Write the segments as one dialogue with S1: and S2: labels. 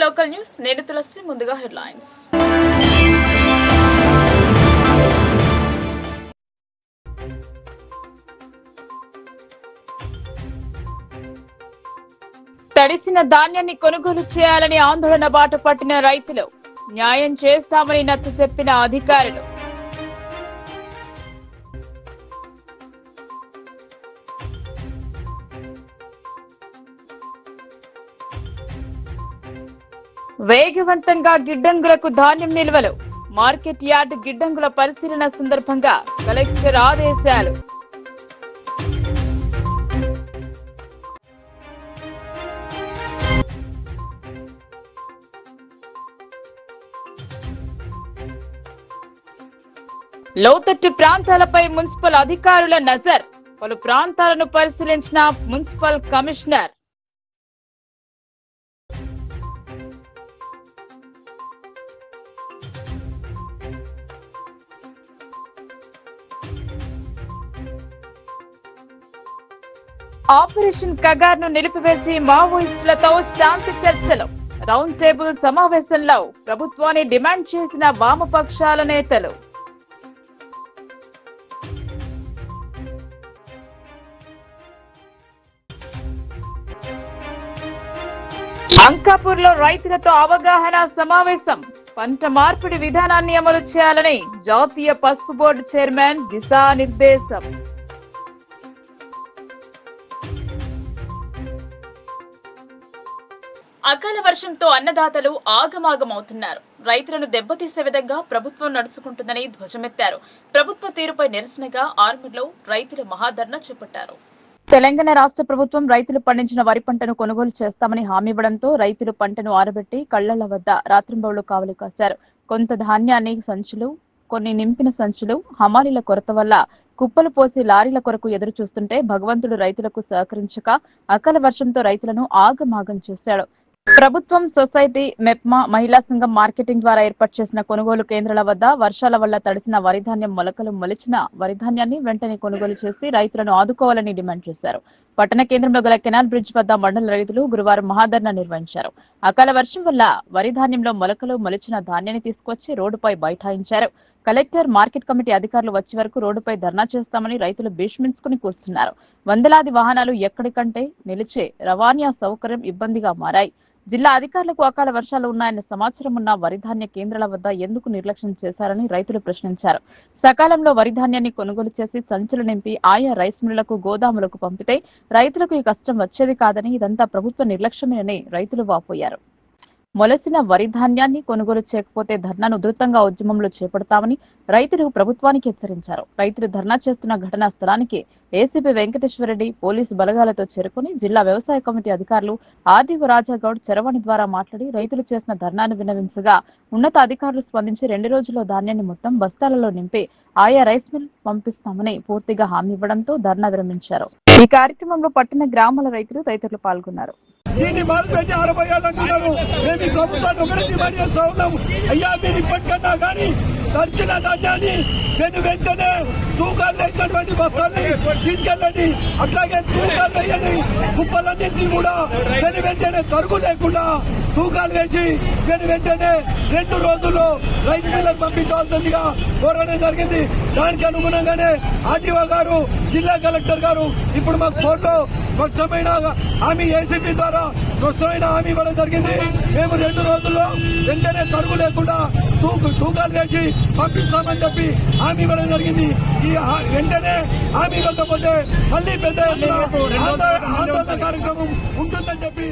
S1: Local news నేను తులసి ముందుగా headlines. తడిసిన ధాన్యాన్ని కొనుగోలు చేయాలని ఆందోళన బాట పట్టిన రైతులు, న్యాయం చేస్తామని నచ్చచెప్పిన అధికారులు. వేగవంతంగా గిడ్డంగులకు ధాన్యం నిల్వలు, మార్కెట్ యార్డ్ గిడ్డంగుల పరిశీలన సందర్భంగా కలెక్టర్ ఆదేశాలు. లోతట్టు ప్రాంతాలపై మున్సిపల్ అధికారుల నజర్, పలు ప్రాంతాలను పరిశీలించిన మున్సిపల్ కమిషనర్. ఆపరేషన్ కగార్ను నిలిపివేసి మావోయిస్టులతో శాంతి చర్చలు, రౌండ్ టేబుల్ సమావేశంలో ప్రభుత్వాన్ని డిమాండ్ చేసిన వామపక్షాల నేతలు. అంకాపూర్లో రైతులతో అవగాహన సమావేశం, పంట మార్పిడి విధానాన్ని అమలు చేయాలని జాతీయ పసుపు బోర్డు చైర్మన్ దిశానిర్దేశం. అకాల వర్షంతో అన్నదాతలు ఆగమాగమవుతున్నారు. రైతులను దెబ్బతీసే విధంగా ప్రభుత్వం నడుచుకుంటుందని ధ్వజమెత్తారు. ప్రభుత్వ తీరుపై నిరసనగా ఆర్మూర్లో రైతుల మహాధర్నా చేపట్టారు. తెలంగాణ రాష్ట్ర ప్రభుత్వం రైతులు పండించిన వరి పంటను కొనుగోలు చేస్తామని హామీ ఇవ్వడంతో రైతులు పంటను ఆరబెట్టి కళ్లల వద్ద రాత్రింబవళ్లు కావలి కాశారు. కొంత ధాన్యాన్ని సంచులు, కొన్ని నింపిన సంచులు హమాలీల కొరత వల్ల కుప్పలు పోసి లారీల కొరకు ఎదురు చూస్తుంటే భగవంతుడు రైతులకు సహకరించక అకాల వర్షంతో రైతులను ఆగమాగం చేశాడు. ప్రభుత్వం, సొసైటీ, మెప్మా, మహిళా సంఘం మార్కెటింగ్ ద్వారా ఏర్పాటు చేసిన కొనుగోలు కేంద్రాల వద్ద వర్షాల వల్ల తడిసిన వరిధాన్యం మొలకలు మొలిచిన వరిధాన్యాన్ని వెంటనే కొనుగోలు చేసి రైతులను ఆదుకోవాలని డిమాండ్ చేశారు. పట్టణ కేంద్రంలో గల కెనాల్ బ్రిడ్జ్ వద్ద మండల రైతులు గురువారం మహాధర్నా నిర్వహించారు. అకాల వర్షం వల్ల వరిధాన్యంలో మొలకలు మొలిచిన ధాన్యాన్ని తీసుకొచ్చి రోడ్డుపై బైఠాయించారు. కలెక్టర్, మార్కెట్ కమిటీ అధికారులు వచ్చే వరకు రోడ్డుపై ధర్నా చేస్తామని రైతులు భీష్మించుకుని కూర్చున్నారు. వందలాది వాహనాలు ఎక్కడికంటే నిలిచే రవాణా సౌకర్యం ఇబ్బందిగా మారాయి. జిల్లా అధికారులకు అకాల వర్షాలు ఉన్నాయన్న సమాచారం ఉన్న వరిధాన్య కేంద్రాల వద్ద ఎందుకు నిర్లక్ష్యం చేశారని రైతులు ప్రశ్నించారు. సకాలంలో వరిధాన్యాన్ని కొనుగోలు చేసి సంచులు నింపి ఆయా రైస్ మిల్లులకు, గోదాములకు పంపితే రైతులకు ఈ కష్టం వచ్చేది కాదని, ఇదంతా ప్రభుత్వ నిర్లక్ష్యమేనని రైతులు వాపోయారు. మొలసిన వరి ధాన్యాన్ని కొనుగోలు చేయకపోతే ధర్నాను ఉధృతంగా ఉద్యమంలో చేపడతామని రైతులు ప్రభుత్వానికి హెచ్చరించారు. రైతులు ధర్నా చేస్తున్న ఘటనా స్థలానికి ఏసీపీ వెంకటేశ్వరరెడ్డి పోలీసు బలగాలతో చేరుకుని జిల్లా వ్యవసాయ కమిటీ అధికారులు ఆర్డీఓ రాజాగౌడ్ చరవాణి ద్వారా మాట్లాడి రైతులు చేసిన ధర్నాను విన్నవించగా ఉన్నత అధికారులు స్పందించి 2 రోజుల్లో ధాన్యాన్ని మొత్తం బస్తాలలో నింపి ఆయా రైస్ మిల్ పంపిస్తామని పూర్తిగా హామీ ఇవ్వడంతో ధర్నా విరమించారు. ఈ కార్యక్రమంలో పట్టణ గ్రామాల రైతులు తదితరులు పాల్గొన్నారు.
S2: దీన్ని మార్కెట్ ఆరబోయాలంటున్నారు. మేము ప్రభుత్వాన్ని ఒకటి డిమాండ్ చేస్తా ఉన్నాము. అయ్యా మీరు ఇప్పటికన్నా కానీ తడిచిన ధాన్యాన్ని వెంటనే తూకాలు వేసినటువంటి బస్తాన్ని తీసుకెళ్ళండి. అట్లాగే తూకాలు వేయండి. కుప్పలన్నింటినీ కూడా వెంటనే తరుగు లేకుండా తూకాలు వేసి వెంటనే 2 రోజుల్లో రైస్ మిల్లకు పంపించాల్సిందిగా కోరడం జరిగింది. దానికి అనుగుణంగానే ఆర్టీఓ గారు, జిల్లా కలెక్టర్ గారు ఇప్పుడు మాకు ఫోన్లో స్పష్టమైన హామీ, ఏసీపీ ద్వారా స్పష్టమైన హామీ ఇవ్వడం జరిగింది. మేము 2 రోజుల్లో వెంటనే తరుగు లేకుండా తూకాలు వేసి పంపిస్తామని చెప్పి హామీ ఇవ్వడం జరిగింది. ఈ వెంటనే హామీ ఇవ్వకపోతే మళ్లీ పెద్ద ఆందోళన కార్యక్రమం ఉంటుందని చెప్పి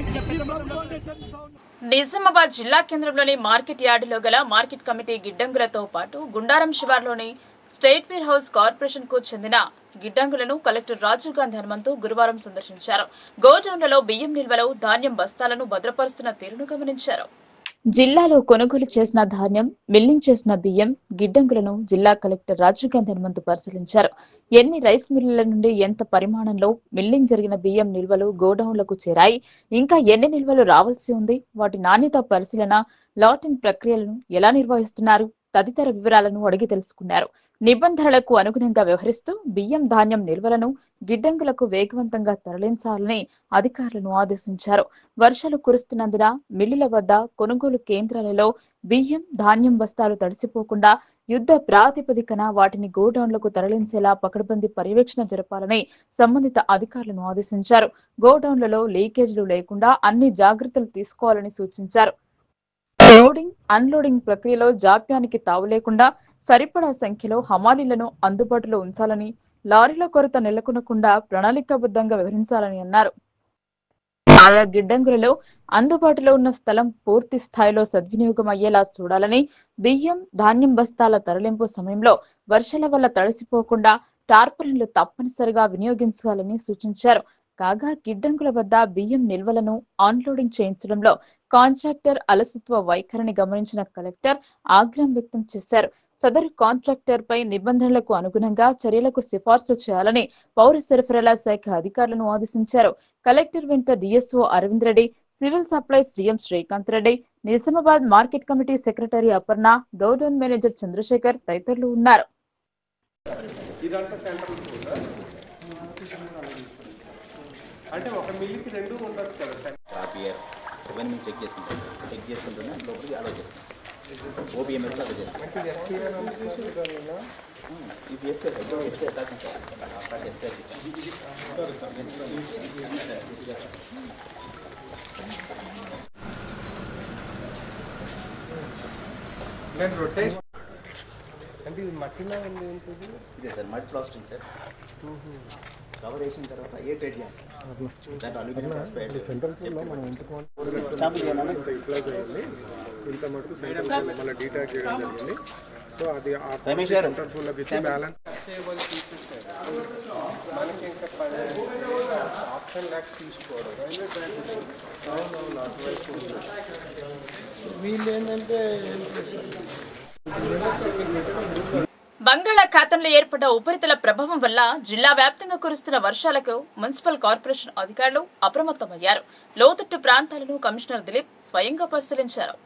S1: నిజామాబాద్ జిల్లా కేంద్రంలోని మార్కెట్ యార్డులో గల మార్కెట్ కమిటీ గిడ్డంగులతో పాటు గుండారం శివార్లోని స్టేట్ వేర్ హౌస్ కార్పొరేషన్ కు చెందిన గిడ్డంగులను కలెక్టర్ రాజీవ్ గాంధీ హనుమంతు గురువారం సందర్శించారు. గోడౌన్లలో బియ్యం నిల్వలో ధాన్యం బస్తాలను భద్రపరుస్తున్న తీరును గమనించారు. జిల్లాలో కొనుగోలు చేసిన ధాన్యం, మిల్లింగ్ చేసిన బియ్యం గిడ్డంగులను జిల్లా కలెక్టర్ రాజీవ్ గాంధీ హనుమంతు పరిశీలించారు. ఎన్ని రైస్ మిల్లుల నుండి ఎంత పరిమాణంలో మిల్లింగ్ జరిగిన బియ్యం నిల్వలు గోడౌన్లకు చేరాయి, ఇంకా ఎన్ని నిల్వలు రావాల్సి ఉంది, వాటి నాణ్యత పరిశీలన, లాటింగ్ ప్రక్రియలను ఎలా నిర్వహిస్తున్నారు, తదితర వివరాలను అడిగి తెలుసుకున్నారు. నిబంధనలకు అనుగుణంగా వ్యవహరిస్తూ బియ్యం ధాన్యం నిల్వలను గిడ్డంగులకు వేగవంతంగా తరలించాలని అధికారులను ఆదేశించారు. వర్షాలు కురుస్తున్నందున మిల్లుల వద్ద కొనుగోలు కేంద్రాలలో బియ్యం ధాన్యం బస్తాలు తడిసిపోకుండా యుద్ధ ప్రాతిపదికన వాటిని గోడౌన్లకు తరలించేలా పకడ్బందీ పర్యవేక్షణ జరపాలని సంబంధిత అధికారులను ఆదేశించారు. గోడౌన్లలో లీకేజీలు లేకుండా అన్ని జాగ్రత్తలు తీసుకోవాలని సూచించారు. లోడింగ్ అన్లోడింగ్ ప్రక్రియలో జాప్యానికి తావు లేకుండా సరిపడా సంఖ్యలో హమాలీలను అందుబాటులో ఉంచాలని, లారీల కొరత నెలకొనకుండా ప్రణాళికాబద్ధంగా వ్యవహరించాలని అన్నారు. ఆయా గిడ్డంగులలో అందుబాటులో ఉన్న స్థలం పూర్తి స్థాయిలో సద్వినియోగం అయ్యేలా చూడాలని, బియ్యం ధాన్యం బస్తాల తరలింపు సమయంలో వర్షాల వల్ల తడిసిపోకుండా టార్పలిన్లు తప్పనిసరిగా వినియోగించాలని సూచించారు. కాగా గిడ్డంగుల వద్ద బియ్యం నిల్వలను ఆన్లోడింగ్ చేయించడంలో కాంట్రాక్టర్ అలసత్వ వైఖరిని గమనించిన కలెక్టర్ ఆగ్రహం వ్యక్తం చేశారు. సదరు కాంట్రాక్టర్ పై నిబంధనలకు అనుగుణంగా చర్యలకు సిఫార్సు చేయాలని పౌర సరఫరాల శాఖ అధికారులను ఆదేశించారు. కలెక్టర్ వెంట DSO Aravind Reddy, civil supplies DM Srikanth Reddy, Nizamabad market committee secretary Aparna, godown manager Chandrasekhar తదితరులు ఉన్నారు.
S3: అంటే ఒక మిల్లుకి రెండు ఉండదు కదా సార్. ఇవన్నీ మేము చెక్ చేసుకుంటున్నాం లోపలికి అలో చేస్తాం. ఓపీఎంఎస్లో అలో చేస్తాం. ఇది ఎస్పీ
S2: నేను రొటేషన్ అంటే ఇది మట్టిలో ఉంటుంది.
S3: ఇదే sir mud plastering sir. Cover వేసిన తర్వాత ఏ ట్రేడ్ చేయాలి దాంట్లో అల్యూమినియం ఫాస్ఫేట్
S2: సెంట్రల్ ఫుల్లో మనం ఇంత మటుకు మళ్ళీ డీటాక్ చేయడం జరిగింది. సో అది సెంట్రల్ ఫుల్లోకి ఇచ్చి బ్యాలెన్స్ మనకి ఇంకా ఆప్షన్ ల్యాక్ తీసుకోవడం రైల్వే ట్రాక్ వీళ్ళు ఏంటంటే
S1: బంగాళాఖాతంలో ఏర్పడ్డ ఉపరితల ప్రభావం వల్ల జిల్లా వ్యాప్తంగా కురుస్తున్న వర్షాలకు మున్సిపల్ కార్పొరేషన్ అధికారులు అప్రమత్తమయ్యారు. లోతట్టు ప్రాంతాలను కమిషనర్ దిలీప్ స్వయంగా పరిశీలించారు.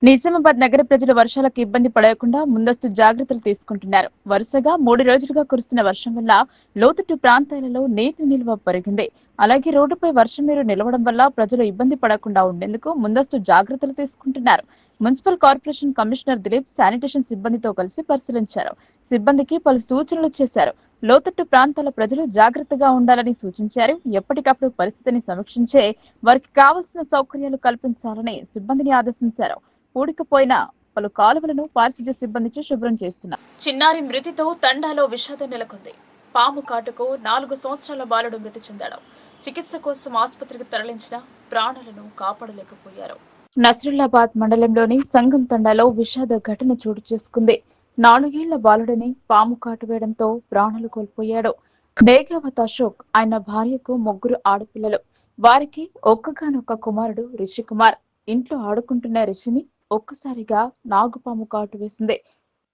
S1: నిజామాబాద్ నగర ప్రజలు వర్షాలకు ఇబ్బంది పడకుండా ముందస్తు జాగ్రత్తలు తీసుకుంటున్నారు. వరుసగా 3 రోజులుగా కురుస్తున్న వర్షం వల్ల లోతట్టు ప్రాంతాలలో నీటి నిల్వ పెరిగింది. అలాగే రోడ్డుపై వర్షం నీరు నిలవడం వల్ల ప్రజలు ఇబ్బంది పడకుండా ఉండేందుకు ముందస్తు జాగ్రత్తలు తీసుకుంటున్నారు. Municipal corporation commissioner Dilip sanitation సిబ్బందితో కలిసి పరిశీలించారు. సిబ్బందికి పలు సూచనలు చేశారు. లోతట్టు ప్రాంతాల ప్రజలు జాగ్రత్తగా ఉండాలని సూచించారు. ఎప్పటికప్పుడు పరిస్థితిని సమీక్షించే వారికి కావలసిన సౌకర్యాలు కల్పించాలని సిబ్బందిని ఆదేశించారు. పూడికపోయిన పలు కాలువలను పారిశుద్ధ్య సిబ్బందితో శుభ్రం చేస్తున్నారు. చిన్నారి మృతితో తండాలో విషాదం నెలకొంది. పాము కాటుకు 4 సంవత్సరాల బాలుడు మృతి చెందాడు. చికిత్స కోసం ఆసుపత్రికి తరలించిన ప్రాణాలను కాపాడలేకపోయారు. నస్రుల్లాబాద్ మండలంలోని సంగం తండాలో విషాద ఘటన చోటు చేసుకుంది. 4 ఏళ్ల బాలుడిని పాము కాటు వేయడంతో ప్రాణాలు కోల్పోయాడు. డేగావత్ అశోక్, ఆయన భార్యకు 3 ఆడపిల్లలు. వారికి ఒక్కగానొక్క కుమారుడు రిషికుమార్. ఇంట్లో ఆడుకుంటున్న రిషిని ఒక్కసారిగా నాగుపాము కాటు వేసింది.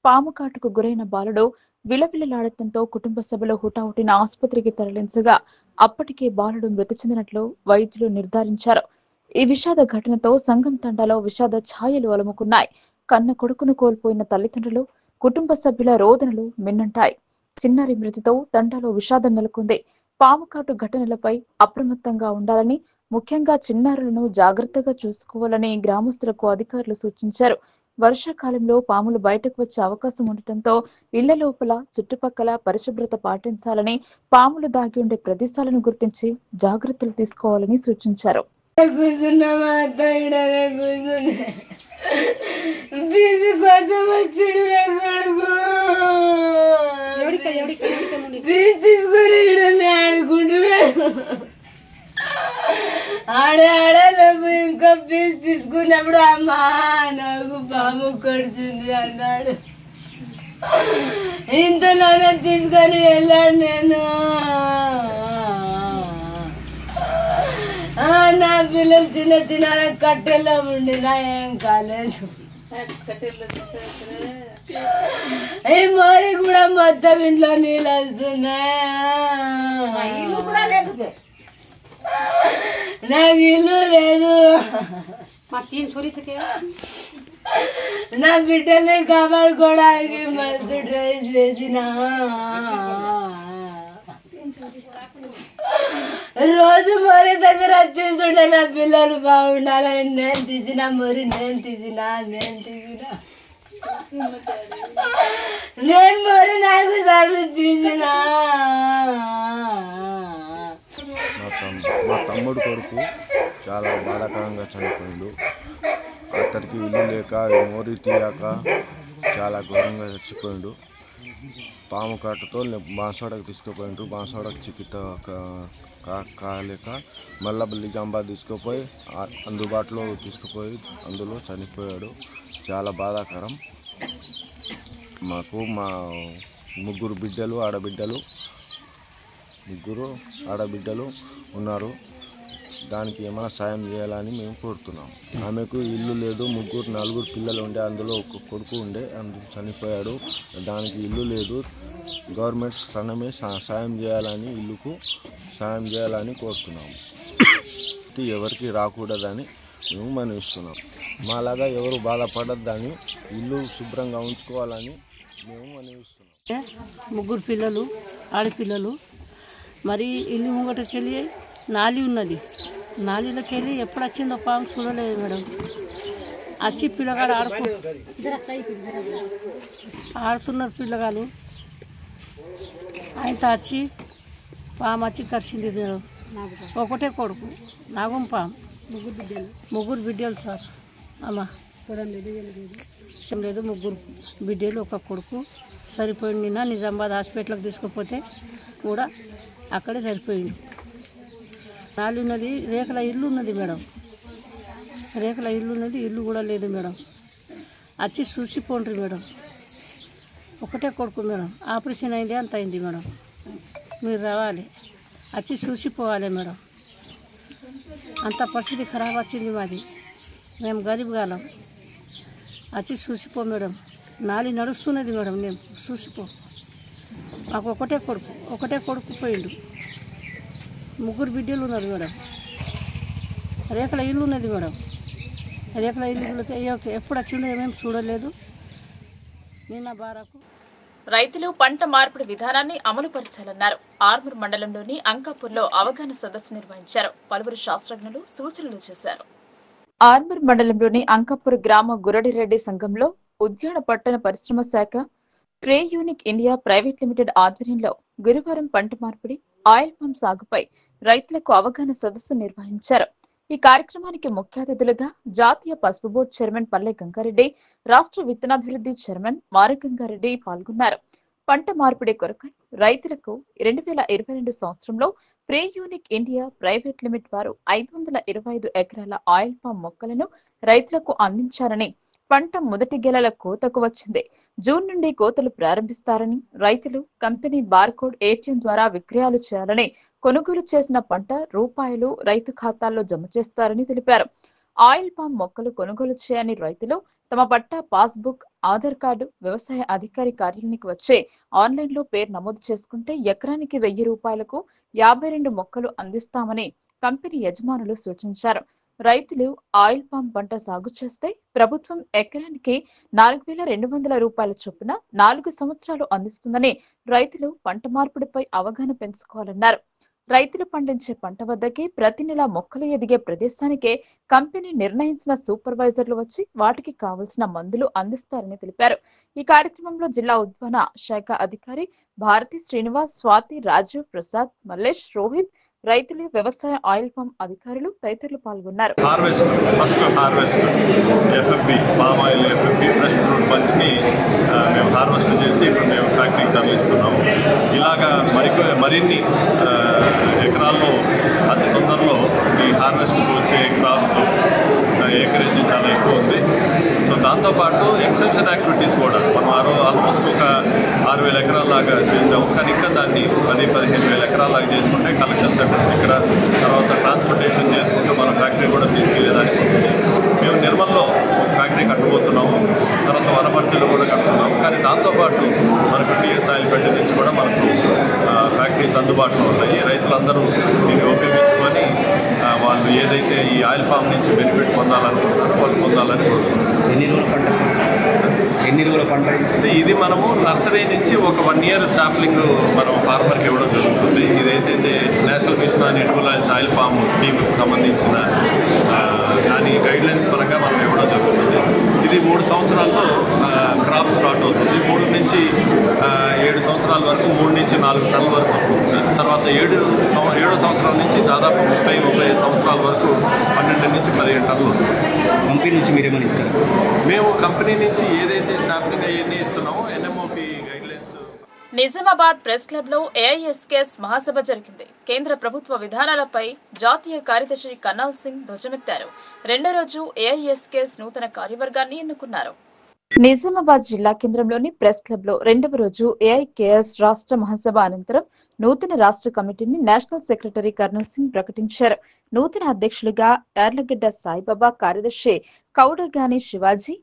S1: పాము కాటుకు గురైన బాలుడు విలవిలలాడటంతో కుటుంబ సభ్యులు హుటాహుటిన ఆసుపత్రికి తరలించగా అప్పటికే బాలుడు మృతి చెందినట్లు వైద్యులు నిర్ధారించారు. ఈ విషాద ఘటనతో సంగం తండాలో విషాద ఛాయలు అలుముకున్నాయి. కన్న కొడుకును కోల్పోయిన తల్లిదండ్రులు, కుటుంబ సభ్యుల రోదనలు మిన్నంటాయి. చిన్నారి మృతితో తండాలో విషాదం నెలకొంది. పాముకాటు ఘటనలపై అప్రమత్తంగా ఉండాలని, ముఖ్యంగా చిన్నారులను జాగ్రత్తగా చూసుకోవాలని గ్రామస్తులకు అధికారులు సూచించారు. వర్షాకాలంలో పాములు బయటకు వచ్చే అవకాశం ఉండటంతో ఇళ్ల లోపల చుట్టుపక్కల పరిశుభ్రత పాటించాలని, పాములు దాగి ఉండే ప్రదేశాలను గుర్తించి జాగ్రత్తలు తీసుకోవాలని సూచించారు.
S4: ఆడాడలో ఇంకా పీస్ తీసుకున్నప్పుడు అమ్మా నాకు పాము కడుతుంది అన్నాడు. ఇంతలోనే తీసుకొని వెళ్ళాను నేను. నా పిల్లలు చిన్న చిన్న కట్టెల్లో ఉండి నా ఏం కాలేదు. ఈ మోరి కూడా మొత్తం ఇంట్లో నీళ్ళు వస్తున్నాయి. నాకు ఇల్లు లేదు. నా బిడ్డల్ని కాపాడుకోవడానికి మస్తు ట్రై చేసిన రోజు మొరి దగ్గర తీసుండే నా పిల్లలు బాగుండాలని నేను తీసిన మొరి నేను తీసిన నేను మొరి 4 సార్లు తీసిన.
S5: మా తమ్ముడు కొడుకు చాలా బాధాకరంగా చనిపోయిండు. అతనికి ఇల్లు లేక మోరీ తీయక చాలా ఘోరంగా చచ్చిపోయిండు. పాము కాటుతో బాన్సవాడకు తీసుకుపోయిండ్రు. బాన్సవాడకు చికిత్స కాలేక మళ్ళీ నిజామాబాద్ తీసుకుపోయి అందుబాటులో తీసుకుపోయి అందులో చనిపోయాడు. చాలా బాధాకరం. మాకు మా 3 బిడ్డలు ఆడబిడ్డలు ఉన్నారు. దానికి ఏమైనా సాయం చేయాలని మేము కోరుతున్నాం. ఆమెకు ఇల్లు లేదు. 4 పిల్లలు ఉండే, అందులో ఒక కొడుకు ఉండే, అందులో చనిపోయాడు. దానికి ఇల్లు లేదు. గవర్నమెంట్ తనమే సాయం చేయాలని, ఇల్లుకు సాయం చేయాలని కోరుతున్నాము. ఎవరికి రాకూడదని మేము మనవిస్తున్నాం. మాలాగా ఎవరు బాధపడద్దని, ఇల్లు శుభ్రంగా ఉంచుకోవాలని మేము మనవిస్తున్నాం.
S6: 3 పిల్లలు ఆడపిల్లలు. మరి ఇల్లు ముంగటకెళ్ళి నాలి ఉన్నది. నాలిలోకి వెళ్ళి ఎప్పుడు వచ్చిందో పాము చూడలేదు మేడం. వచ్చి పిల్లగాడు ఆడుతున్నారు పిల్లగాలు. ఆయనతో వచ్చి పాము వచ్చి కరిచింది మేడం. ఒకటే కొడుకు నాగం పాము. 3 బిడ్డలు సార్. అమ్మ లేదు 3 బిడ్డలు, ఒక కొడుకు సరిపోయింది. నిన్న నిజామాబాద్ హాస్పిటల్కి తీసుకుపోతే కూడా అక్కడే సరిపోయింది. నాలి ఉన్నది. రేకుల ఇల్లు ఉన్నది మేడం. రేకుల ఇల్లు ఉన్నది. ఇల్లు కూడా లేదు మేడం. వచ్చి చూసిపోండ్రి మేడం. ఒకటే కొడుకు మేడం. ఆపరేషన్ అయింది, అంత అయింది మేడం. మీరు రావాలి, వచ్చి చూసిపోవాలి మేడం. అంత పరిస్థితి ఖరాబ్ వచ్చింది మాది. మేము గరీబ్ గాలం. వచ్చి చూసిపో మేడం. నాలి నడుస్తున్నది మేడం. నేను చూసిపో. మాకు ఒకటే కొడుకు పోయిండు. 3 బిడ్డలు ఉన్నారు మేడం. రేకుల ఇల్లు ఉన్నది మేడం. రేకుల ఇల్లు ఎప్పుడు వచ్చిందో ఏమేమి చూడలేదు. నిన్న బారాకు
S1: రైతులు పంట మార్పిడి విధానాన్ని అమలు పరచాలన్నారు. ఆర్మూర్ మండలంలోని అంకాపూర్లో అవగాహన సదస్సు నిర్వహించారు. పలువురు శాస్త్రజ్ఞులు సూచనలు చేశారు. ఆర్మూర్ మండలంలోని అంకాపూర్ గ్రామ గురడిరెడ్డి సంఘంలో ఉద్యాన పట్టణ పరిశ్రమ శాఖ క్రే యూనిక్ ఇండియా ప్రైవేట్ లిమిటెడ్ ఆధ్వర్యంలో గురువారం పంట మార్పిడి, ఆయిల్ పామ్ సాగుపై రైతులకు అవగాహన సదస్సు నిర్వహించారు. ఈ కార్యక్రమానికి ముఖ్య అతిథులుగా జాతీయ పసుపు బోర్డు చైర్మన్ పల్లె గంగారెడ్డి, రాష్ట్ర విత్తనాభివృద్ధి చైర్మన్ మారుగంగారెడ్డి పాల్గొన్నారు. పంట మార్పిడి కొరకై రైతులకు 2022 సంవత్సరంలో ప్రే యూనిక్ ఇండియా ప్రైవేట్ లిమిట్ వారు 525 ఎకరాల ఆయిల్ పామ్ మొక్కలను రైతులకు అందించారని, పంట మొదటి గెలల కోతకు వచ్చింది. జూన్ నుండి కోతలు ప్రారంభిస్తారని, రైతులు కంపెనీ బార్కోడ్ ఏటీఎం ద్వారా విక్రయాలు చేయాలని, కొనుగోలు చేసిన పంట రూపాయలు రైతు ఖాతాల్లో జమ చేస్తారని తెలిపారు. ఆయిల్ పామ్ మొక్కలు కొనుగోలు చేయని రైతులు తమ పట్టా, పాస్బుక్, ఆధార్ కార్డు వ్యవసాయ అధికారి కార్యాలయానికి వచ్చే ఆన్లైన్ లో పేరు నమోదు చేసుకుంటే ఎకరానికి 1000 రూపాయలకు 52 మొక్కలు అందిస్తామని కంపెనీ యజమానులు సూచించారు. రైతులు ఆయిల్ పామ్ పంట సాగు చేస్తే ప్రభుత్వం ఎకరానికి 4200 రూపాయల చొప్పున 4 సంవత్సరాలు అందిస్తుందని రైతులు పంట మార్పిడిపై అవగాహన పెంచుకోవాలన్నారు. రైతులు పండించే పంట వద్దకే ప్రతి నెల మొక్కలు ఎదిగే ప్రదేశానికే కంపెనీ నిర్ణయించిన సూపర్వైజర్లు వచ్చి వాటికి కావలసిన మందులు అందిస్తారని తెలిపారు. ఈ కార్యక్రమంలో జిల్లా ఉద్యాన శాఖ అధికారి భారతి శ్రీనివాస్, స్వాతి, రాజు, ప్రసాద్, మల్లేష్, రోహిత్, రైతులు, వ్యవసాయ ఆయిల్ పామ్ అధికారులు తదితరులు పాల్గొన్నారు.
S7: First harvest FFB, palm oil FFB, fresh fruit bunch ని మేము హార్వెస్ట్ చేసి ఇప్పుడు మేము ఫ్యాక్టరీకి తరలిస్తున్నాము. ఇలాగా మరిన్ని ఎకరాల్లో అతి తొందరలో ఈ హార్వెస్ట్ వచ్చే క్రాప్స్ ఏకరేజ్ చాలా ఎక్కువ ఉంది. సో దాంతోపాటు ఎక్స్టెన్షన్ యాక్టివిటీస్ కూడా మనం ఆల్మోస్ట్ ఒక 6000 ఎకరాల లాగా చేసాము. కానీ ఇంకా దాన్ని 10-15,000 ఎకరాల లాగా చేసుకుంటే కలెక్షన్ సెంటర్స్ ఇక్కడ, తర్వాత ట్రాన్స్పోర్టేషన్ చేసుకుంటే మన ఫ్యాక్టరీ కూడా తీసుకెళ్లేదానికి ఉంటుంది. మేము నిర్మల్లో ఫ్యాక్టరీ కట్టబోతున్నాము, తర్వాత వనపర్తిలో కూడా కట్టుకున్నాము. కానీ దాంతోపాటు మనకు టీఎస్ ఆయిల్ బెడ్ నుంచి కూడా మనకు ఫ్యాక్టరీస్ అందుబాటులో ఉన్నాయి. రైతులందరూ దీన్ని ఉపయోగించుకొని వాళ్ళు ఇప్పుడు ఏదైతే ఈ ఆయిల్ పామ్ నుంచి బెనిఫిట్ పొందాలనుకుంటున్నారో వాళ్ళు పొందాలని కోరుకుంటున్నాం.
S3: ఎన్ని రోజుల పంట
S7: ఇది మనము నర్సరీ నుంచి ఒక 1 year శాంప్లింగ్ మనం ఫార్మర్కి ఇవ్వడం జరుగుతుంది. ఇదైతే national mission on edible oils oil palm స్కీమ్కి సంబంధించిన దాని గైడ్లైన్స్ పరంగా మనం ఇవ్వడం జరుగుతుంది. ఇది 3 సంవత్సరాల్లో క్రాప్ స్టార్ట్ అవుతుంది. 3 నుంచి 7 సంవత్సరాల వరకు 3 నుంచి 4 టన్నుల వరకు వస్తుంది. తర్వాత 7వ సంవత్సరం నుంచి దాదాపు 30-35 సంవత్సరాల వరకు 12 నుంచి 15 టన్నులు వస్తుంది.
S3: కంపెనీ నుంచి మీరేమని ఇస్తారు?
S7: మేము కంపెనీ నుంచి ఏదైతే శాంప్లింగ్ అవన్నీ ఇస్తున్నామో NMOP guidelines.
S1: Nizamabad press club లో ఏఐఎస్కేఎస్ మహాసభ జరిగింది. కేంద్ర ప్రభుత్వ విధానాలపై జాతీయ కార్యదర్శి కర్నల్ సింగ్ ధ్వజమెత్తారు. రెండో రోజు ఏఐఎస్కేఎస్ నూతన కార్యవర్గాన్ని ఎన్నుకున్నారు. నిజామాబాద్ జిల్లా కేంద్రంలోని ప్రెస్ క్లబ్ లో రెండవ రోజు ఏఐకేఎస్ రాష్ట్ర మహాసభ అనంతరం నూతన రాష్ట్ర కమిటీని నేషనల్ సెక్రటరీ కర్నల్ సింగ్ ప్రకటించారు. నూతన అధ్యక్షులుగా యార్లగడ్డ సాయిబాబా, కార్యదర్శి కౌడగాని శివాజీ,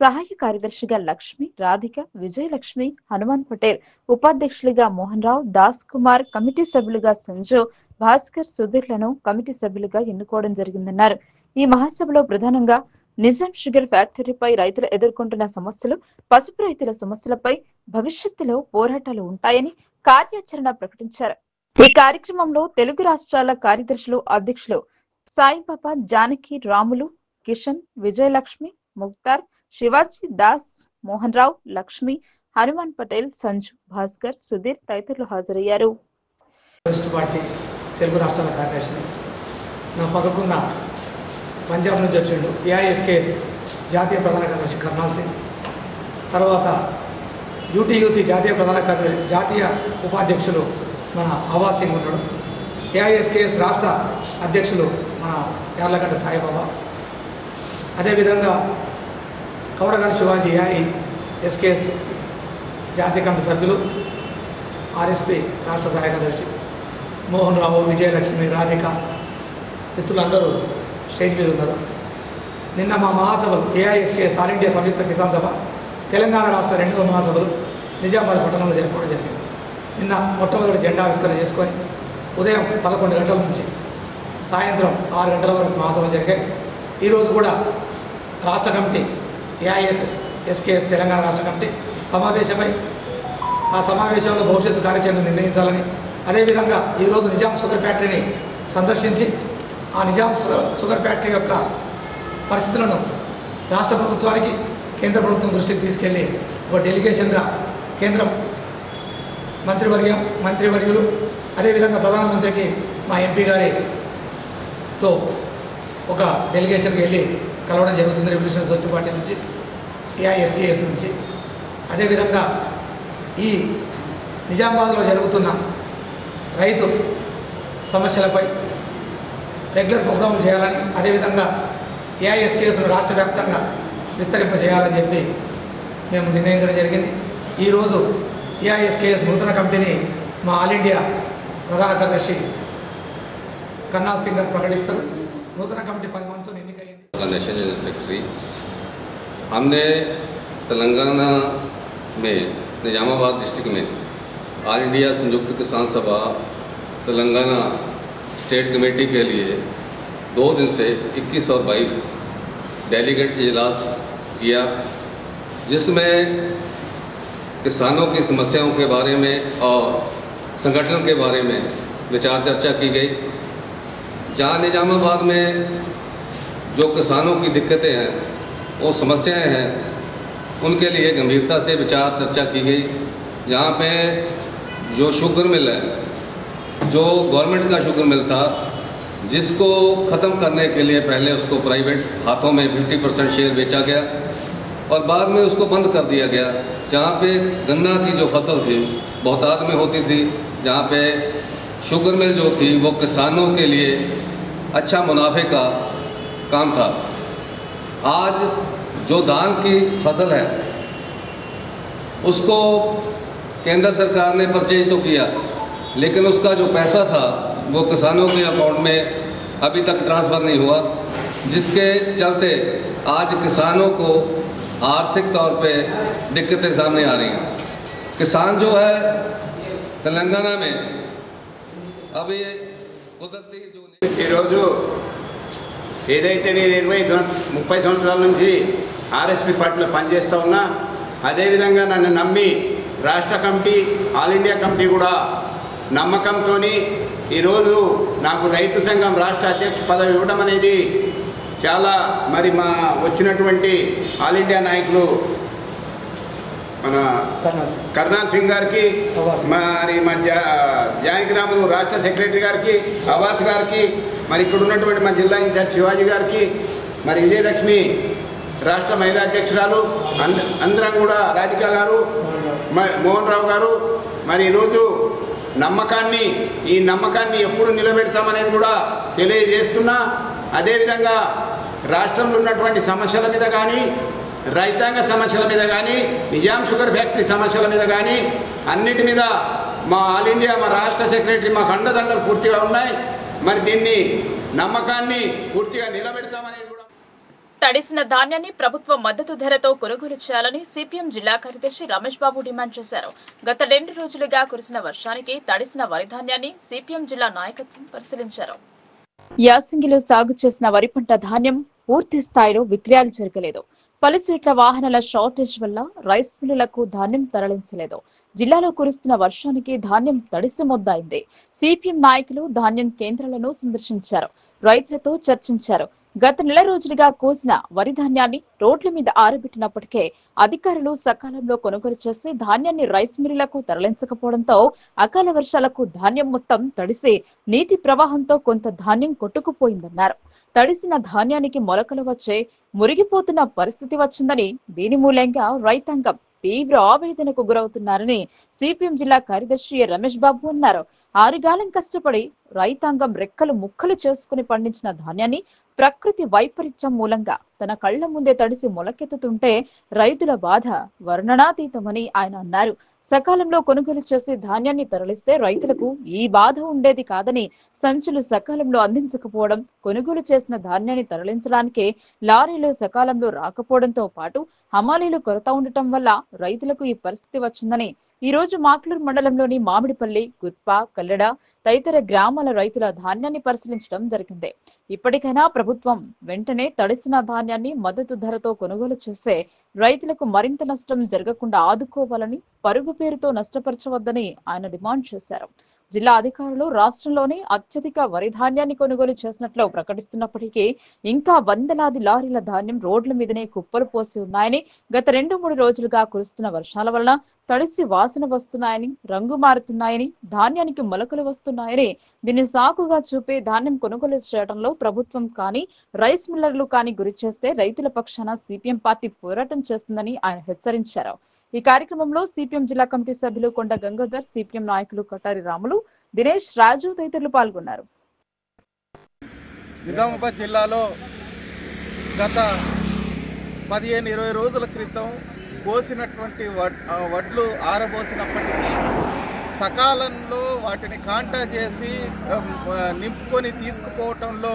S1: సహాయ కార్యదర్శిగా లక్ష్మి, రాధిక, విజయలక్ష్మి, హనుమాన్ పటేల్, ఉపాధ్యక్షులుగా మోహన్ రావు, దాస్ కుమార్, కమిటీ సభ్యులుగా సంజు, భాస్కర్, సుధీర్లను కమిటీ సభ్యులుగా ఎన్నుకోవడం జరిగిందన్నారు. ఈ మహాసభలో ప్రధానంగా నిజాం షుగర్ ఫ్యాక్టరీపై రైతులు ఎదుర్కొంటున్న సమస్యలు, పసుపు రైతుల సమస్యలపై భవిష్యత్తులో పోరాటాలు ఉంటాయని కార్యాచరణ ప్రకటించారు. ఈ కార్యక్రమంలో తెలుగు రాష్ట్రాల కార్యదర్శులు, అధ్యక్షులు సాయిబాబా, జానకి, రాములు, కిషన్, విజయలక్ష్మి, ముక్తార్, శివాజీ, దాస్, మోహన్ రావు, లక్ష్మి, హనుమాన్ పటేల్, సంజు, భాస్కర్, సుధీర్ తదితరులు హాజరయ్యారు.
S8: పార్టీ తెలుగు రాష్ట్రాల కార్యదర్శిని. నా పక్కకున్న పంజాబ్ నుంచి వచ్చిండు ఏఐఎస్కేఎస్ జాతీయ ప్రధాన కార్యదర్శి కర్నల్ సింగ్, తర్వాత యూటీయూసీ జాతీయ ప్రధాన కార్యదర్శి జాతీయ ఉపాధ్యక్షులు మన ఆవాస్ సింగ్ ఉన్నాడు. ఏఐఎస్కేఎస్ రాష్ట్ర అధ్యక్షులు మన యార్లగడ్డ సాయిబాబా, అదేవిధంగా కౌడగాని శివాజీ ఏఐఎస్కేఎస్ జాతీయ కమిటీ సభ్యులు, ఆర్ఎస్పీ రాష్ట్ర సహాయ కార్యదర్శి మోహన్ రావు, విజయలక్ష్మి, రాధిక మిత్రులందరూ స్టేజ్ మీద ఉన్నారు. నిన్న మా మహాసభలు ఏఐఎస్కేఎస్ ఆల్ ఇండియా సంయుక్త కిసాన్ సభ తెలంగాణ రాష్ట్ర 2వ మహాసభలు నిజామాబాద్ పట్టణంలో జరుపుకోవడం జరిగింది. నిన్న మొట్టమొదటి జెండా ఆవిష్కరణ చేసుకొని ఉదయం 11 గంటల నుంచి సాయంత్రం 6 గంటల వరకు మహాసభలు జరిగాయి. ఈరోజు కూడా రాష్ట్ర కమిటీ ఏఐఎస్కేఎస్ తెలంగాణ రాష్ట్ర కమిటీ సమావేశమై ఆ సమావేశంలో భవిష్యత్తు కార్యాచరణ నిర్ణయించాలని, అదేవిధంగా ఈరోజు నిజాం షుగర్ ఫ్యాక్టరీని సందర్శించి ఆ నిజాం షుగర్ ఫ్యాక్టరీ యొక్క పరిస్థితులను రాష్ట్ర ప్రభుత్వానికి, కేంద్ర ప్రభుత్వం దృష్టికి తీసుకెళ్ళి ఒక డెలిగేషన్గా కేంద్రం మంత్రివర్యులు, అదేవిధంగా ప్రధానమంత్రికి మా ఎంపీ గారితో ఒక డెలిగేషన్కి వెళ్ళి కలవడం జరుగుతుంది. రెవల్యూషనరీ సోషల్ పార్టీ నుంచి, ఏఐఎస్కేఎస్ నుంచి. అదేవిధంగా ఈ నిజామాబాద్లో జరుగుతున్న రైతు సమస్యలపై రెగ్యులర్ ప్రోగ్రాములు చేయాలని, అదేవిధంగా ఏఐఎస్కేఎస్ను రాష్ట్ర వ్యాప్తంగా విస్తరింపజేయాలని చెప్పి మేము నిర్ణయించడం జరిగింది. ఈరోజు ఏఐఎస్కేఎస్ నూతన కమిటీని మా ఆల్ ఇండియా ప్రధాన కార్యదర్శి కర్నల్ సింగ్ గారు ప్రకటిస్తారు. నూతన కమిటీ 10 మందితో ఎన్నికైంది.
S9: नेशनल जनरल सेक्रेटरी हमने तेलंगाना में निजामाबाद डिस्ट्रिक्ट में ऑल इंडिया संयुक्त किसान सभा तेलंगाना स्टेट कमेटी के लिए 2 दिन से 21 और 22 डेलीगेट इजलास किया, जिसमें किसानों की समस्याओं के बारे में और संगठन के बारे में विचार चर्चा की गई। जहाँ निजामाबाद में जो किसानों की दिक्कतें हैं, वो समस्याएं हैं, उनके लिए गंभीरता से विचार चर्चा की गई। यहाँ पे जो शुगर मिल है, जो गवर्नमेंट का शुगर मिल था, जिसको ख़त्म करने के लिए पहले उसको प्राइवेट हाथों में 50% शेयर बेचा गया और बाद में उसको बंद कर दिया गया। जहाँ पे गन्ना की जो फसल थी बहुतायत में होती थी, जहाँ पे शुगर मिल जो थी वो किसानों के लिए अच्छा मुनाफे का काम था। आज जो धान की फसल है उसको केंद्र सरकार ने परचेज तो किया, लेकिन उसका जो पैसा था वो किसानों के अकाउंट में अभी तक ट्रांसफ़र नहीं हुआ, जिसके चलते आज किसानों को आर्थिक तौर पे दिक्कतें सामने आ रही हैं। किसान जो है तेलंगाना में अभी कुदरती जो
S10: ఏదైతే నేను 30 సంవత్సరాల నుంచి ఆర్ఎస్పీ పార్టీలో పనిచేస్తూ ఉన్నా, అదేవిధంగా నన్ను నమ్మి రాష్ట్ర కమిటీ, ఆల్ ఇండియా కమిటీ కూడా నమ్మకంతో ఈరోజు నాకు రైతు సంఘం రాష్ట్ర అధ్యక్ష పదవి ఇవ్వడం అనేది చాలా మరి మా వచ్చినటువంటి ఆల్ ఇండియా నాయకులు మన కర్నాల్ సింగ్ గారికి, మరి మా జానకిరాములు రాష్ట్ర సెక్రటరీ గారికి, అవాస్ గారికి, మరి ఇక్కడ ఉన్నటువంటి మా జిల్లా ఇన్ఛార్జ్ శివాజీ గారికి, మరి విజయలక్ష్మి రాష్ట్ర మహిళా అధ్యక్షురాలు అందరం కూడా, రాధిక గారు, మోహన్ రావు గారు, మరి ఈరోజు ఈ నమ్మకాన్ని ఎప్పుడు నిలబెడతామనేది కూడా తెలియజేస్తున్నా. అదేవిధంగా రాష్ట్రంలో ఉన్నటువంటి సమస్యల మీద కానీ, రైతాంగ సమస్యల మీద కానీ, నిజాం షుగర్ ఫ్యాక్టరీ సమస్యల మీద కానీ అన్నిటి మీద మా ఆల్ ఇండియా, మా రాష్ట్ర సెక్రటరీ మాకు అండదండలు పూర్తిగా ఉన్నాయి. మరి దీన్ని నమ్మకాన్ని పూర్తిగా నిలబెడతామనేది కూడా.
S1: తడిసిన ధాన్యాన్ని ప్రభుత్వం మద్దతు ధరతో కొనుగోలు చేయాలని సిపిఎం జిల్లా కార్యదర్శి రమేష్ బాబు డిమాండ్ చేశారు. గత 2 రోజులుగా కురిసిన వర్షానికి తడిసిన వరి ధాన్యాన్ని సిపిఎం జిల్లా నాయకత్వం పరిశీలించారు. యాసంగిలో సాగు చేసిన వరి పంట ధాన్యం పూర్తి స్థాయిలో విక్రయాలు జరగలేదు. పలుచోట్ల వాహనాల షార్టేజ్ వల్ల రైస్ మిల్లులకు ధాన్యం తరలించలేదు. జిల్లాలో కురుస్తున్న వర్షానికి ధాన్యం తడిసి మొద్దయింది. సిపిఎం నాయకులు ధాన్యం కేంద్రాలను సందర్శించారు, రైతులతో చర్చించారు. గత 4 రోజులుగా కోసిన వరి ధాన్యాన్ని రోడ్ల మీద ఆరబెట్టినప్పటికే అధికారులు సకాలంలో కొనుగోలు చేసి ధాన్యాన్ని రైస్ మిల్లులకు తరలించకపోవడంతో అకాల వర్షాలకు ధాన్యం మొత్తం తడిసి నీటి ప్రవాహంతో కొంత ధాన్యం కొట్టుకుపోయిందన్నారు. తడిసిన ధాన్యానికి మొలకలు వచ్చే మురిగిపోతున్న పరిస్థితి వచ్చిందని, దీని మూలంగా రైతాంగం తీవ్ర ఆవేదనకు గురవుతున్నారని సిపిఎం జిల్లా కార్యదర్శి రమేష్ బాబు అన్నారు. 6 కాలం కష్టపడి రైతాంగం రెక్కలు ముక్కలు చేసుకుని పండించిన ధాన్యాన్ని ప్రకృతి వైపరీత్యం మూలంగా తన కళ్ల ముందే తడిసి మొలకెత్తుతుంటే రైతుల బాధ వర్ణనాతీతమని ఆయన అన్నారు. సకాలంలో కొనుగోలు చేసి ధాన్యాన్ని తరలిస్తే రైతులకు ఈ బాధ ఉండేది కాదని, సంచులు సకాలంలో అందించకపోవడం, కొనుగోలు చేసిన ధాన్యాన్ని తరలించడానికి లారీలు సకాలంలో రాకపోవడంతో పాటు హమాలీలు కొరత ఉండటం వల్ల రైతులకు ఈ పరిస్థితి వచ్చిందని, ఈ రోజు మాక్లూరు మండలంలోని మామిడిపల్లి, గుత్ప, కల్లెడ తదితర గ్రామాల రైతుల ధాన్యాన్ని పరిశీలించడం జరిగింది. ఇప్పటికైనా ప్రభుత్వం వెంటనే తడిసిన ధాన్యాన్ని మద్దతు ధరతో కొనుగోలు చేసే రైతులకు మరింత నష్టం జరగకుండా ఆదుకోవాలని, పరుగు పేరుతో నష్టపరచవద్దని ఆయన డిమాండ్ చేశారు. జిల్లా అధికారులు రాష్ట్రంలోనే అత్యధిక వరి ధాన్యాన్ని కొనుగోలు చేసినట్లు ప్రకటిస్తున్నప్పటికీ ఇంకా వందలాది లారీల ధాన్యం రోడ్ల మీదనే కుప్పలు పోసి ఉన్నాయని, గత 2-3 రోజులుగా కురుస్తున్న వర్షాల వలన తడిసి వాసన వస్తున్నాయని, రంగు మారుతున్నాయని, ధాన్యానికి మొలకలు వస్తున్నాయని, దీన్ని సాకుగా చూపి ధాన్యం కొనుగోలు చేయడంలో ప్రభుత్వం కానీ రైస్ మిల్లర్లు కానీ గురి చేస్తే రైతుల పక్షాన సిపిఎం పార్టీ పోరాటం చేస్తుందని ఆయన హెచ్చరించారు. ఈ కార్యక్రమంలో సిపిఎం జిల్లా కమిటీ సభ్యులు కొండ గంగాధర్, సిపిఎం నాయకులు కటారి రాములు, దినేష్, రాజు తదితరులు పాల్గొన్నారు.
S11: నిజామాబాద్ జిల్లాలో గత 15-20 రోజుల క్రితం కోసినటువంటి వడ్లు ఆరబోసినప్పటికీ సకాలంలో వాటిని కాంటా చేసి నింపుకొని తీసుకుపోవటంలో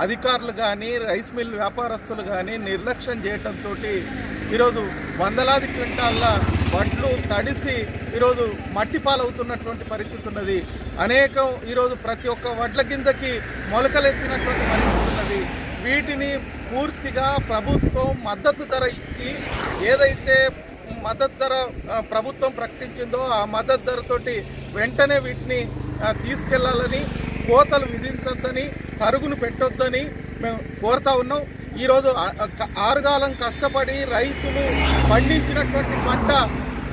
S11: అధికారులు కానీ రైస్ మిల్ వ్యాపారస్తులు కానీ నిర్లక్ష్యం చేయటంతో ఈరోజు వందలాది క్వింటాళ్ళ వడ్లు తడిసి ఈరోజు మట్టి పాలవుతున్నటువంటి పరిస్థితి ఉన్నది. అనేకం ఈరోజు ప్రతి ఒక్క వడ్ల గింజకి మొలకలెత్తినటువంటి పరిస్థితి ఉన్నది. వీటిని పూర్తిగా ప్రభుత్వం మద్దతు ధర ఇచ్చి, ఏదైతే మద్దతు ధర ప్రభుత్వం ప్రకటించిందో ఆ మద్దతు ధరతోటి వెంటనే వీటిని తీసుకెళ్లాలని, కోతలు విధించొద్దని, తరుగును పెట్టొద్దని మేము కోరుతా ఉన్నాం. ఈరోజు 6 కాలం కష్టపడి రైతులు పండించినటువంటి పంట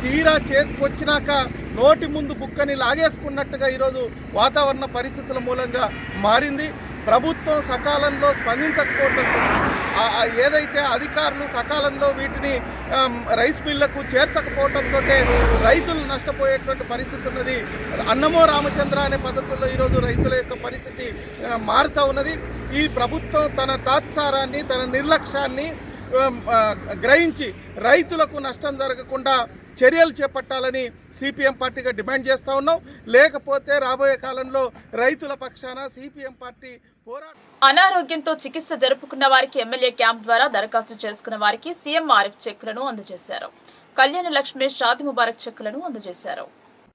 S11: తీరా చేతికొచ్చినాక నోటి ముందు బుక్కని లాగేసుకున్నట్టుగా ఈరోజు వాతావరణ పరిస్థితుల మూలంగా మారింది. ప్రభుత్వం సకాలంలో స్పందించకపోవడంతో, ఏదైతే అధికారులు సకాలంలో వీటిని రైస్ మిల్లకు చేర్చకపోవడంతో రైతులు నష్టపోయేటువంటి పరిస్థితి ఉన్నది. అన్నమో రామచంద్ర అనే పద్ధతుల్లో ఈరోజు రైతుల యొక్క పరిస్థితి మారుతూ ఉన్నది. ఈ ప్రభుత్వం తన తాత్సారాన్ని, తన నిర్లక్ష్యాన్ని గ్రహించి రైతులకు నష్టం జరగకుండా చర్యలు చేపట్టాలని సిపిఎం పార్టీగా డిమాండ్ చేస్తూ ఉన్నాం. లేకపోతే రాబోయే కాలంలో రైతుల పక్షాన సిపిఎం పార్టీ పోరాటం.
S1: అనారోగ్యంతో చికిత్స జరుపుకున్న వారికి ఎమ్మెల్యే క్యాంప్ ద్వారా దరఖాస్తు చేసుకున్న వారికి సీఎం ఆరిఫ్ చెక్కులను అందజేశారు. కళ్యాణ లక్ష్మి, షాది ముబారక్ చెక్కులను అందజేశారు.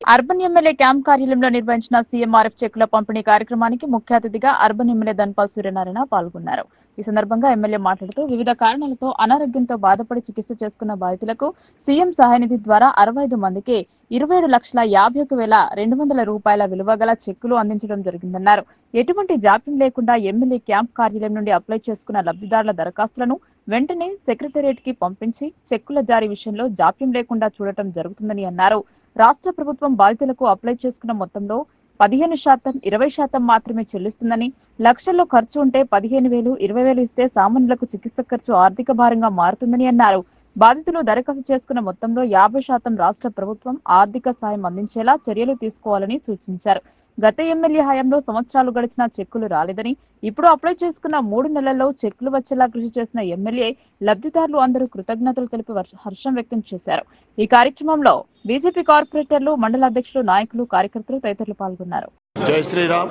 S1: అర్బన్ ఎమ్మెల్యే క్యాంప్ కార్యాలయంలో నిర్వహించిన సీఎంఆర్ఎఫ్ చెక్కుల పంపిణీ కార్యక్రమానికి ముఖ్య అతిథిగా అర్బన్ ఎమ్మెల్యే ధన్పాల్ సూర్యనారాయణ పాల్గొన్నారు. ఈ సందర్భంగా ఎమ్మెల్యే మాట్లాడుతూ వివిధ కారణాలతో అనారోగ్యంతో బాధపడి చికిత్స చేసుకున్న బాధితులకు సీఎం సహాయనిధి ద్వారా 65 మందికి 27,51,200 రూపాయల విలువ గల చెక్కులు అందించడం జరిగిందన్నారు. ఎటువంటి జాప్యం లేకుండా ఎమ్మెల్యే క్యాంప్ కార్యాలయం నుండి అప్లై చేసుకున్న లబ్ధిదారుల దరఖాస్తులను వెంటనే సెక్రటేరియట్ కి పంపించి చెక్కుల జారీ విషయంలో జాప్యం లేకుండా చూడటం జరుగుతుందని అన్నారు. రాష్ట్ర ప్రభుత్వం బాధితులకు అప్లై చేసుకున్న మొత్తంలో 15%, 20% మాత్రమే చెల్లిస్తుందని, లక్షల్లో ఖర్చు ఉంటే 15,000, 20,000 ఇస్తే సామాన్యులకు చికిత్స ఖర్చు ఆర్థిక భారంగా మారుతుందని అన్నారు. బాధితులు దరఖాస్తు చేసుకున్న మొత్తంలో 50% రాష్ట్ర ప్రభుత్వం ఆర్థిక సాయం అందించేలా చర్యలు తీసుకోవాలని సూచించారు. గత ఎమ్మెల్యే హయాంలో సంవత్సరాలు గడిచిన చెక్కులు రాలేదని, ఇప్పుడు అప్లై చేసుకున్న 3 నెలల్లో చెక్కులు వచ్చేలా కృషి చేసిన ఎమ్మెల్యే లబ్ధిదారులు అందరూ కృతజ్ఞతలు తెలిపి హర్షం వ్యక్తం చేశారు. ఈ కార్యక్రమంలో బీజేపీ కార్పొరేటర్లు, మండల అధ్యక్షులు, నాయకులు, కార్యకర్తలు తదితరులు పాల్గొన్నారు.
S12: జై శ్రీరామ్.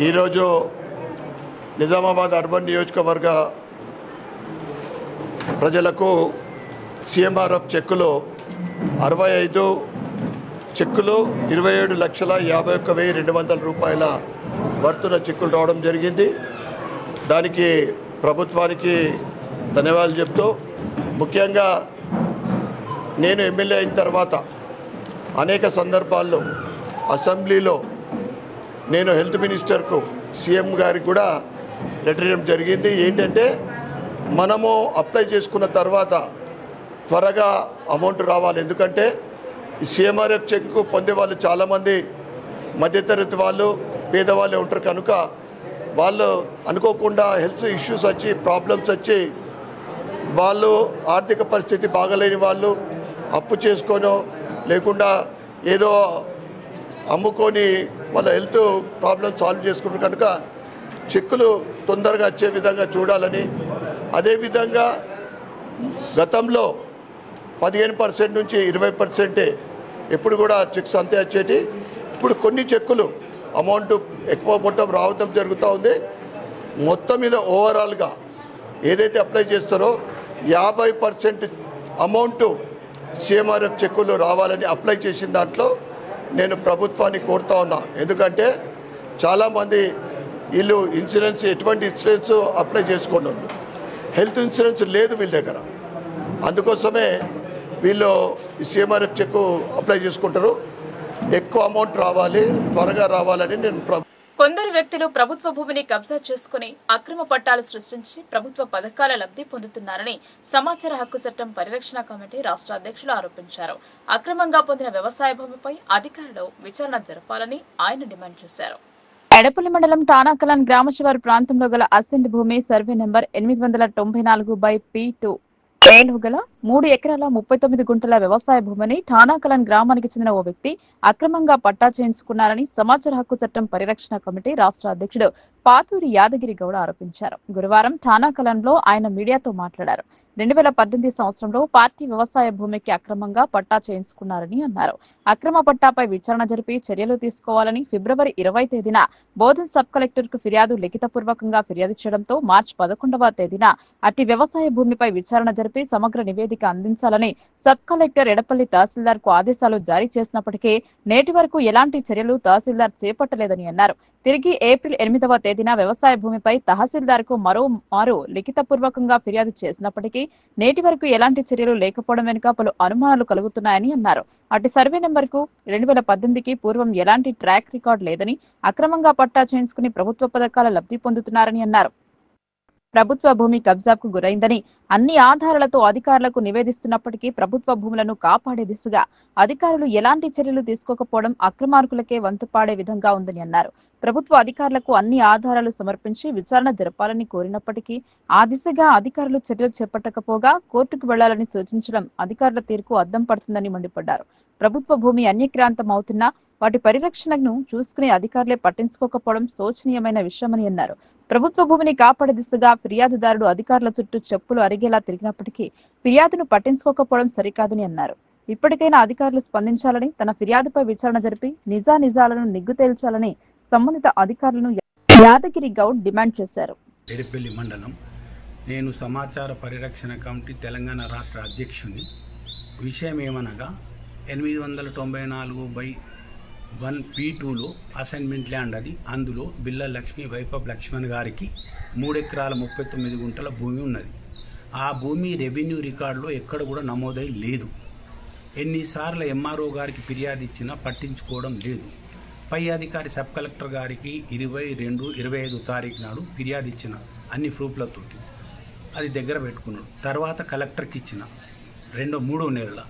S12: ఈరోజు నిజామాబాద్ అర్బన్ నియోజకవర్గ ప్రజలకు సీఎంఆర్ఎఫ్ చెక్కులు 65 చెక్కులు 27,51,200 రూపాయల వర్తుల చెక్కులు రావడం జరిగింది. దానికి ప్రభుత్వానికి ధన్యవాదాలు చెప్తూ, ముఖ్యంగా నేను ఎమ్మెల్యే అయిన తర్వాత అనేక సందర్భాల్లో అసెంబ్లీలో నేను హెల్త్ మినిస్టర్కు, సీఎం గారికి కూడా లెటర్ ఇవ్వడం జరిగింది. ఏంటంటే మనము అప్లై చేసుకున్న తర్వాత త్వరగా అమౌంట్ రావాలి. ఎందుకంటే ఈ సీఎంఆర్ఎఫ్ చెక్కు పొందే వాళ్ళు చాలామంది మధ్యతరగతి వాళ్ళు, పేదవాళ్ళే ఉంటారు. కనుక వాళ్ళు అనుకోకుండా హెల్త్ ఇష్యూస్ వచ్చి, ప్రాబ్లమ్స్ వచ్చి, వాళ్ళు ఆర్థిక పరిస్థితి బాగలేని వాళ్ళు అప్పు చేసుకోనో లేకుండా ఏదో అమ్ముకొని వాళ్ళ హెల్త్ ప్రాబ్లమ్ సాల్వ్ చేసుకుంటారు. కనుక చెక్కులు తొందరగా వచ్చే విధంగా చూడాలని, అదేవిధంగా గతంలో 15% నుంచి 20% ఎప్పుడు కూడా చెక్స్ అంతే వచ్చేటి. ఇప్పుడు కొన్ని చెక్కులు అమౌంట్ ఎక్కువ మొత్తం రావడం జరుగుతూ ఉంది. మొత్తం మీద ఓవరాల్గా ఏదైతే అప్లై చేస్తారో 50% అమౌంట్ సీఎంఆర్ఎఫ్ చెక్కులు రావాలని అప్లై చేసిన దాంట్లో నేను ప్రభుత్వాన్ని కోరుతా ఉన్నా. ఎందుకంటే చాలామంది వీళ్ళు ఇన్సూరెన్స్, ఎటువంటి ఇన్సూరెన్స్ అప్లై చేసుకోండి, హెల్త్ ఇన్సూరెన్స్ లేదు వీళ్ళ దగ్గర. అందుకోసమే వీళ్ళు సీఎంఆర్ఎఫ్ చెక్కు అప్లై చేసుకుంటారు. ఎక్కువ అమౌంట్ రావాలి, త్వరగా రావాలని నేను
S1: కొందరు వ్యక్తులు ప్రభుత్వ భూమిని కబ్జా చేసుకుని అక్రమ పట్టాలు సృష్టించి ప్రభుత్వ పథకాల లబ్ధి పొందుతున్నారని సమాచార హక్కు చట్టం పరిరక్షణ కమిటీ రాష్ట్ర అధ్యక్షులు ఆరోపించారు. అక్రమంగా పొందిన వ్యవసాయ భూమిపై అధికారులు విచారణ జరపాలని ఆయన డిమాండ్ చేశారు. ఎడపల్లి మండలం టానాకలాన్ గ్రామ శివారు ప్రాంతంలో గల అసెంట్ భూమి సర్వే నెంబర్ 894/P2 గల 3 ఎకరాల 39 గుంటల వ్యవసాయ భూమిని టానాకలాన్ గ్రామానికి చెందిన ఓ వ్యక్తి అక్రమంగా పట్టా చేయించుకున్నారని సమాచార హక్కు చట్టం పరిరక్షణ కమిటీ రాష్ట్ర అధ్యక్షుడు పాతూరి యాదగిరి గౌడ ఆరోపించారు. గురువారం టానాకలాన్ లో ఆయన మీడియాతో మాట్లాడారు. 2018 సంవత్సరంలో పార్టీ వ్యవసాయ భూమికి అక్రమంగా పట్టా చేయించుకున్నారని అన్నారు. అక్రమ పట్టాపై విచారణ జరిపి చర్యలు తీసుకోవాలని ఫిబ్రవరి 20 తేదీన బోధన్ సబ్ కలెక్టర్ కు ఫిర్యాదు లిఖితపూర్వకంగా ఫిర్యాదు చేయడంతో మార్చి 11వ తేదీన అట్టి వ్యవసాయ భూమిపై విచారణ జరిపి సమగ్ర నివేదిక అందించాలని సబ్ కలెక్టర్ ఎడపల్లి తహసీల్దార్ కు ఆదేశాలు జారీ చేసినప్పటికీ నేటి వరకు ఎలాంటి చర్యలు తహసీల్దార్ చేపట్టలేదని అన్నారు. తిరిగి ఏప్రిల్ 8వ తేదీన వ్యవసాయ భూమిపై తహసీల్దార్ కు మరోమారు లిఖితపూర్వకంగా ఫిర్యాదు చేసినప్పటికీ నేటి వరకు ఎలాంటి చర్యలు లేకపోవడం వెనుక పలు అనుమానాలు కలుగుతున్నాయని అన్నారు. అటు సర్వే నెంబర్ కు 2018కి పూర్వం ఎలాంటి ట్రాక్ రికార్డు లేదని, అక్రమంగా పట్టా చేయించుకుని ప్రభుత్వ పథకాల లబ్ధి పొందుతున్నారని అన్నారు. ప్రభుత్వ భూమి కబ్జాకు గురైందని అన్ని ఆధారాలతో అధికారులకు నివేదిస్తున్నప్పటికీ ప్రభుత్వ భూములను కాపాడే దిశగా అధికారులు ఎలాంటి చర్యలు తీసుకోకపోవడం అక్రమార్కులకే వంతుపాడే విధంగా ఉందని అన్నారు. ప్రభుత్వ అధికారులకు అన్ని ఆధారాలు సమర్పించి విచారణ జరపాలని కోరినప్పటికీ ఆ దిశగా అధికారులు చర్యలు చేపట్టకపోగా కోర్టుకు వెళ్లాలని సూచించడం అధికారుల తీరుకు అద్దం పడుతుందని మండిపడ్డారు. ప్రభుత్వ భూమి అన్యక్రాంతం అవుతున్నా వాటి పరిరక్షణను చూసుకునే అధికారులే పట్టించుకోకపోవడం శోచనీయమైన విషయమని అన్నారు. ప్రభుత్వ భూమిని కాపాడే దిశగా ఫిర్యాదుదారుడు అధికారుల చుట్టూ చెప్పులు అరిగేలా తిరిగినప్పటికీ ఫిర్యాదును పట్టించుకోకపోవడం సరికాదని అన్నారు. ఇప్పటికైనా అధికారులు స్పందించాలని, తన ఫిర్యాదుపై విచారణ జరిపి నిజానిజాలను నిగ్గు తేల్చాలని సంబంధిత అధికారులను యాదగిరి గౌడ్ డిమాండ్ చేశారు.
S13: ఎడపల్లి మండలం, నేను సమాచార పరిరక్షణ కమిటీ తెలంగాణ రాష్ట్ర అధ్యక్షుని. విషయం ఏమనగా 894/1P2లో అసైన్మెంట్ ల్యాండ్ అది. అందులో బిల్ల లక్ష్మి వైఫ్ ఆఫ్ లక్ష్మణ్ గారికి 3 ఎకరాల 39 గుంటల భూమి ఉన్నది. ఆ భూమి రెవెన్యూ రికార్డులో ఎక్కడ కూడా నమోదై లేదు. ఎన్నిసార్లు ఎంఆర్ఓ గారికి ఫిర్యాదు ఇచ్చినా పట్టించుకోవడం లేదు. పై అధికారి సబ్ కలెక్టర్ గారికి 22-25 తారీఖు నాడు ఫిర్యాదు ఇచ్చిన అన్ని ప్రూఫ్లతోటి అది దగ్గర పెట్టుకున్నాడు. తర్వాత కలెక్టర్కి ఇచ్చిన 2-3 నెలల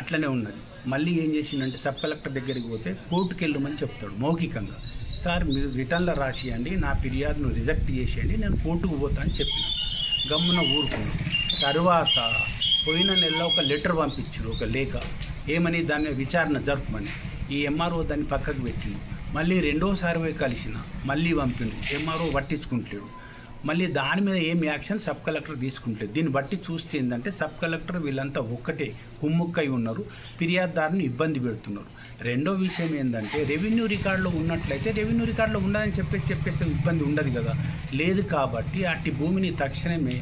S13: అట్లనే ఉన్నది. మళ్ళీ ఏం చేసిందంటే సబ్ కలెక్టర్ దగ్గరికి పోతే కోర్టుకు వెళ్ళమని చెప్తాడు మౌఖికంగా. సార్ మీరు రిటర్న్లో రాసియండి, నా ఫిర్యాదును రిజెక్ట్ చేసేయండి, నేను కోర్టుకు పోతా అని చెప్పిన. గమ్మున ఊరుకున్నాను. తర్వాత పోయిన నెలలో ఒక లెటర్ పంపించారు, ఒక లేఖ, ఏమని దాన్ని విచారణ జరపమని. ఈ ఎంఆర్ఓ దాన్ని పక్కకు పెట్టిండు. మళ్ళీ 2వ సర్వే కలిసిన, మళ్ళీ పంపిండు. ఎంఆర్ఓ పట్టించుకుంటలేడు. మళ్ళీ దాని మీద ఏం యాక్షన్ సబ్ కలెక్టర్ తీసుకుంటలేదు. దీన్ని బట్టి చూస్తే ఏంటంటే సబ్ కలెక్టర్ వీళ్ళంతా ఒక్కటే కుమ్ముక్కై ఉన్నారు, ఫిర్యాదుదారుని ఇబ్బంది పెడుతున్నారు. రెండో విషయం ఏంటంటే రెవెన్యూ రికార్డులో ఉన్నట్లయితే రెవెన్యూ రికార్డులో ఉండదని చెప్పేస్తే ఇబ్బంది ఉండదు కదా. లేదు కాబట్టి అట్టి భూమిని తక్షణమే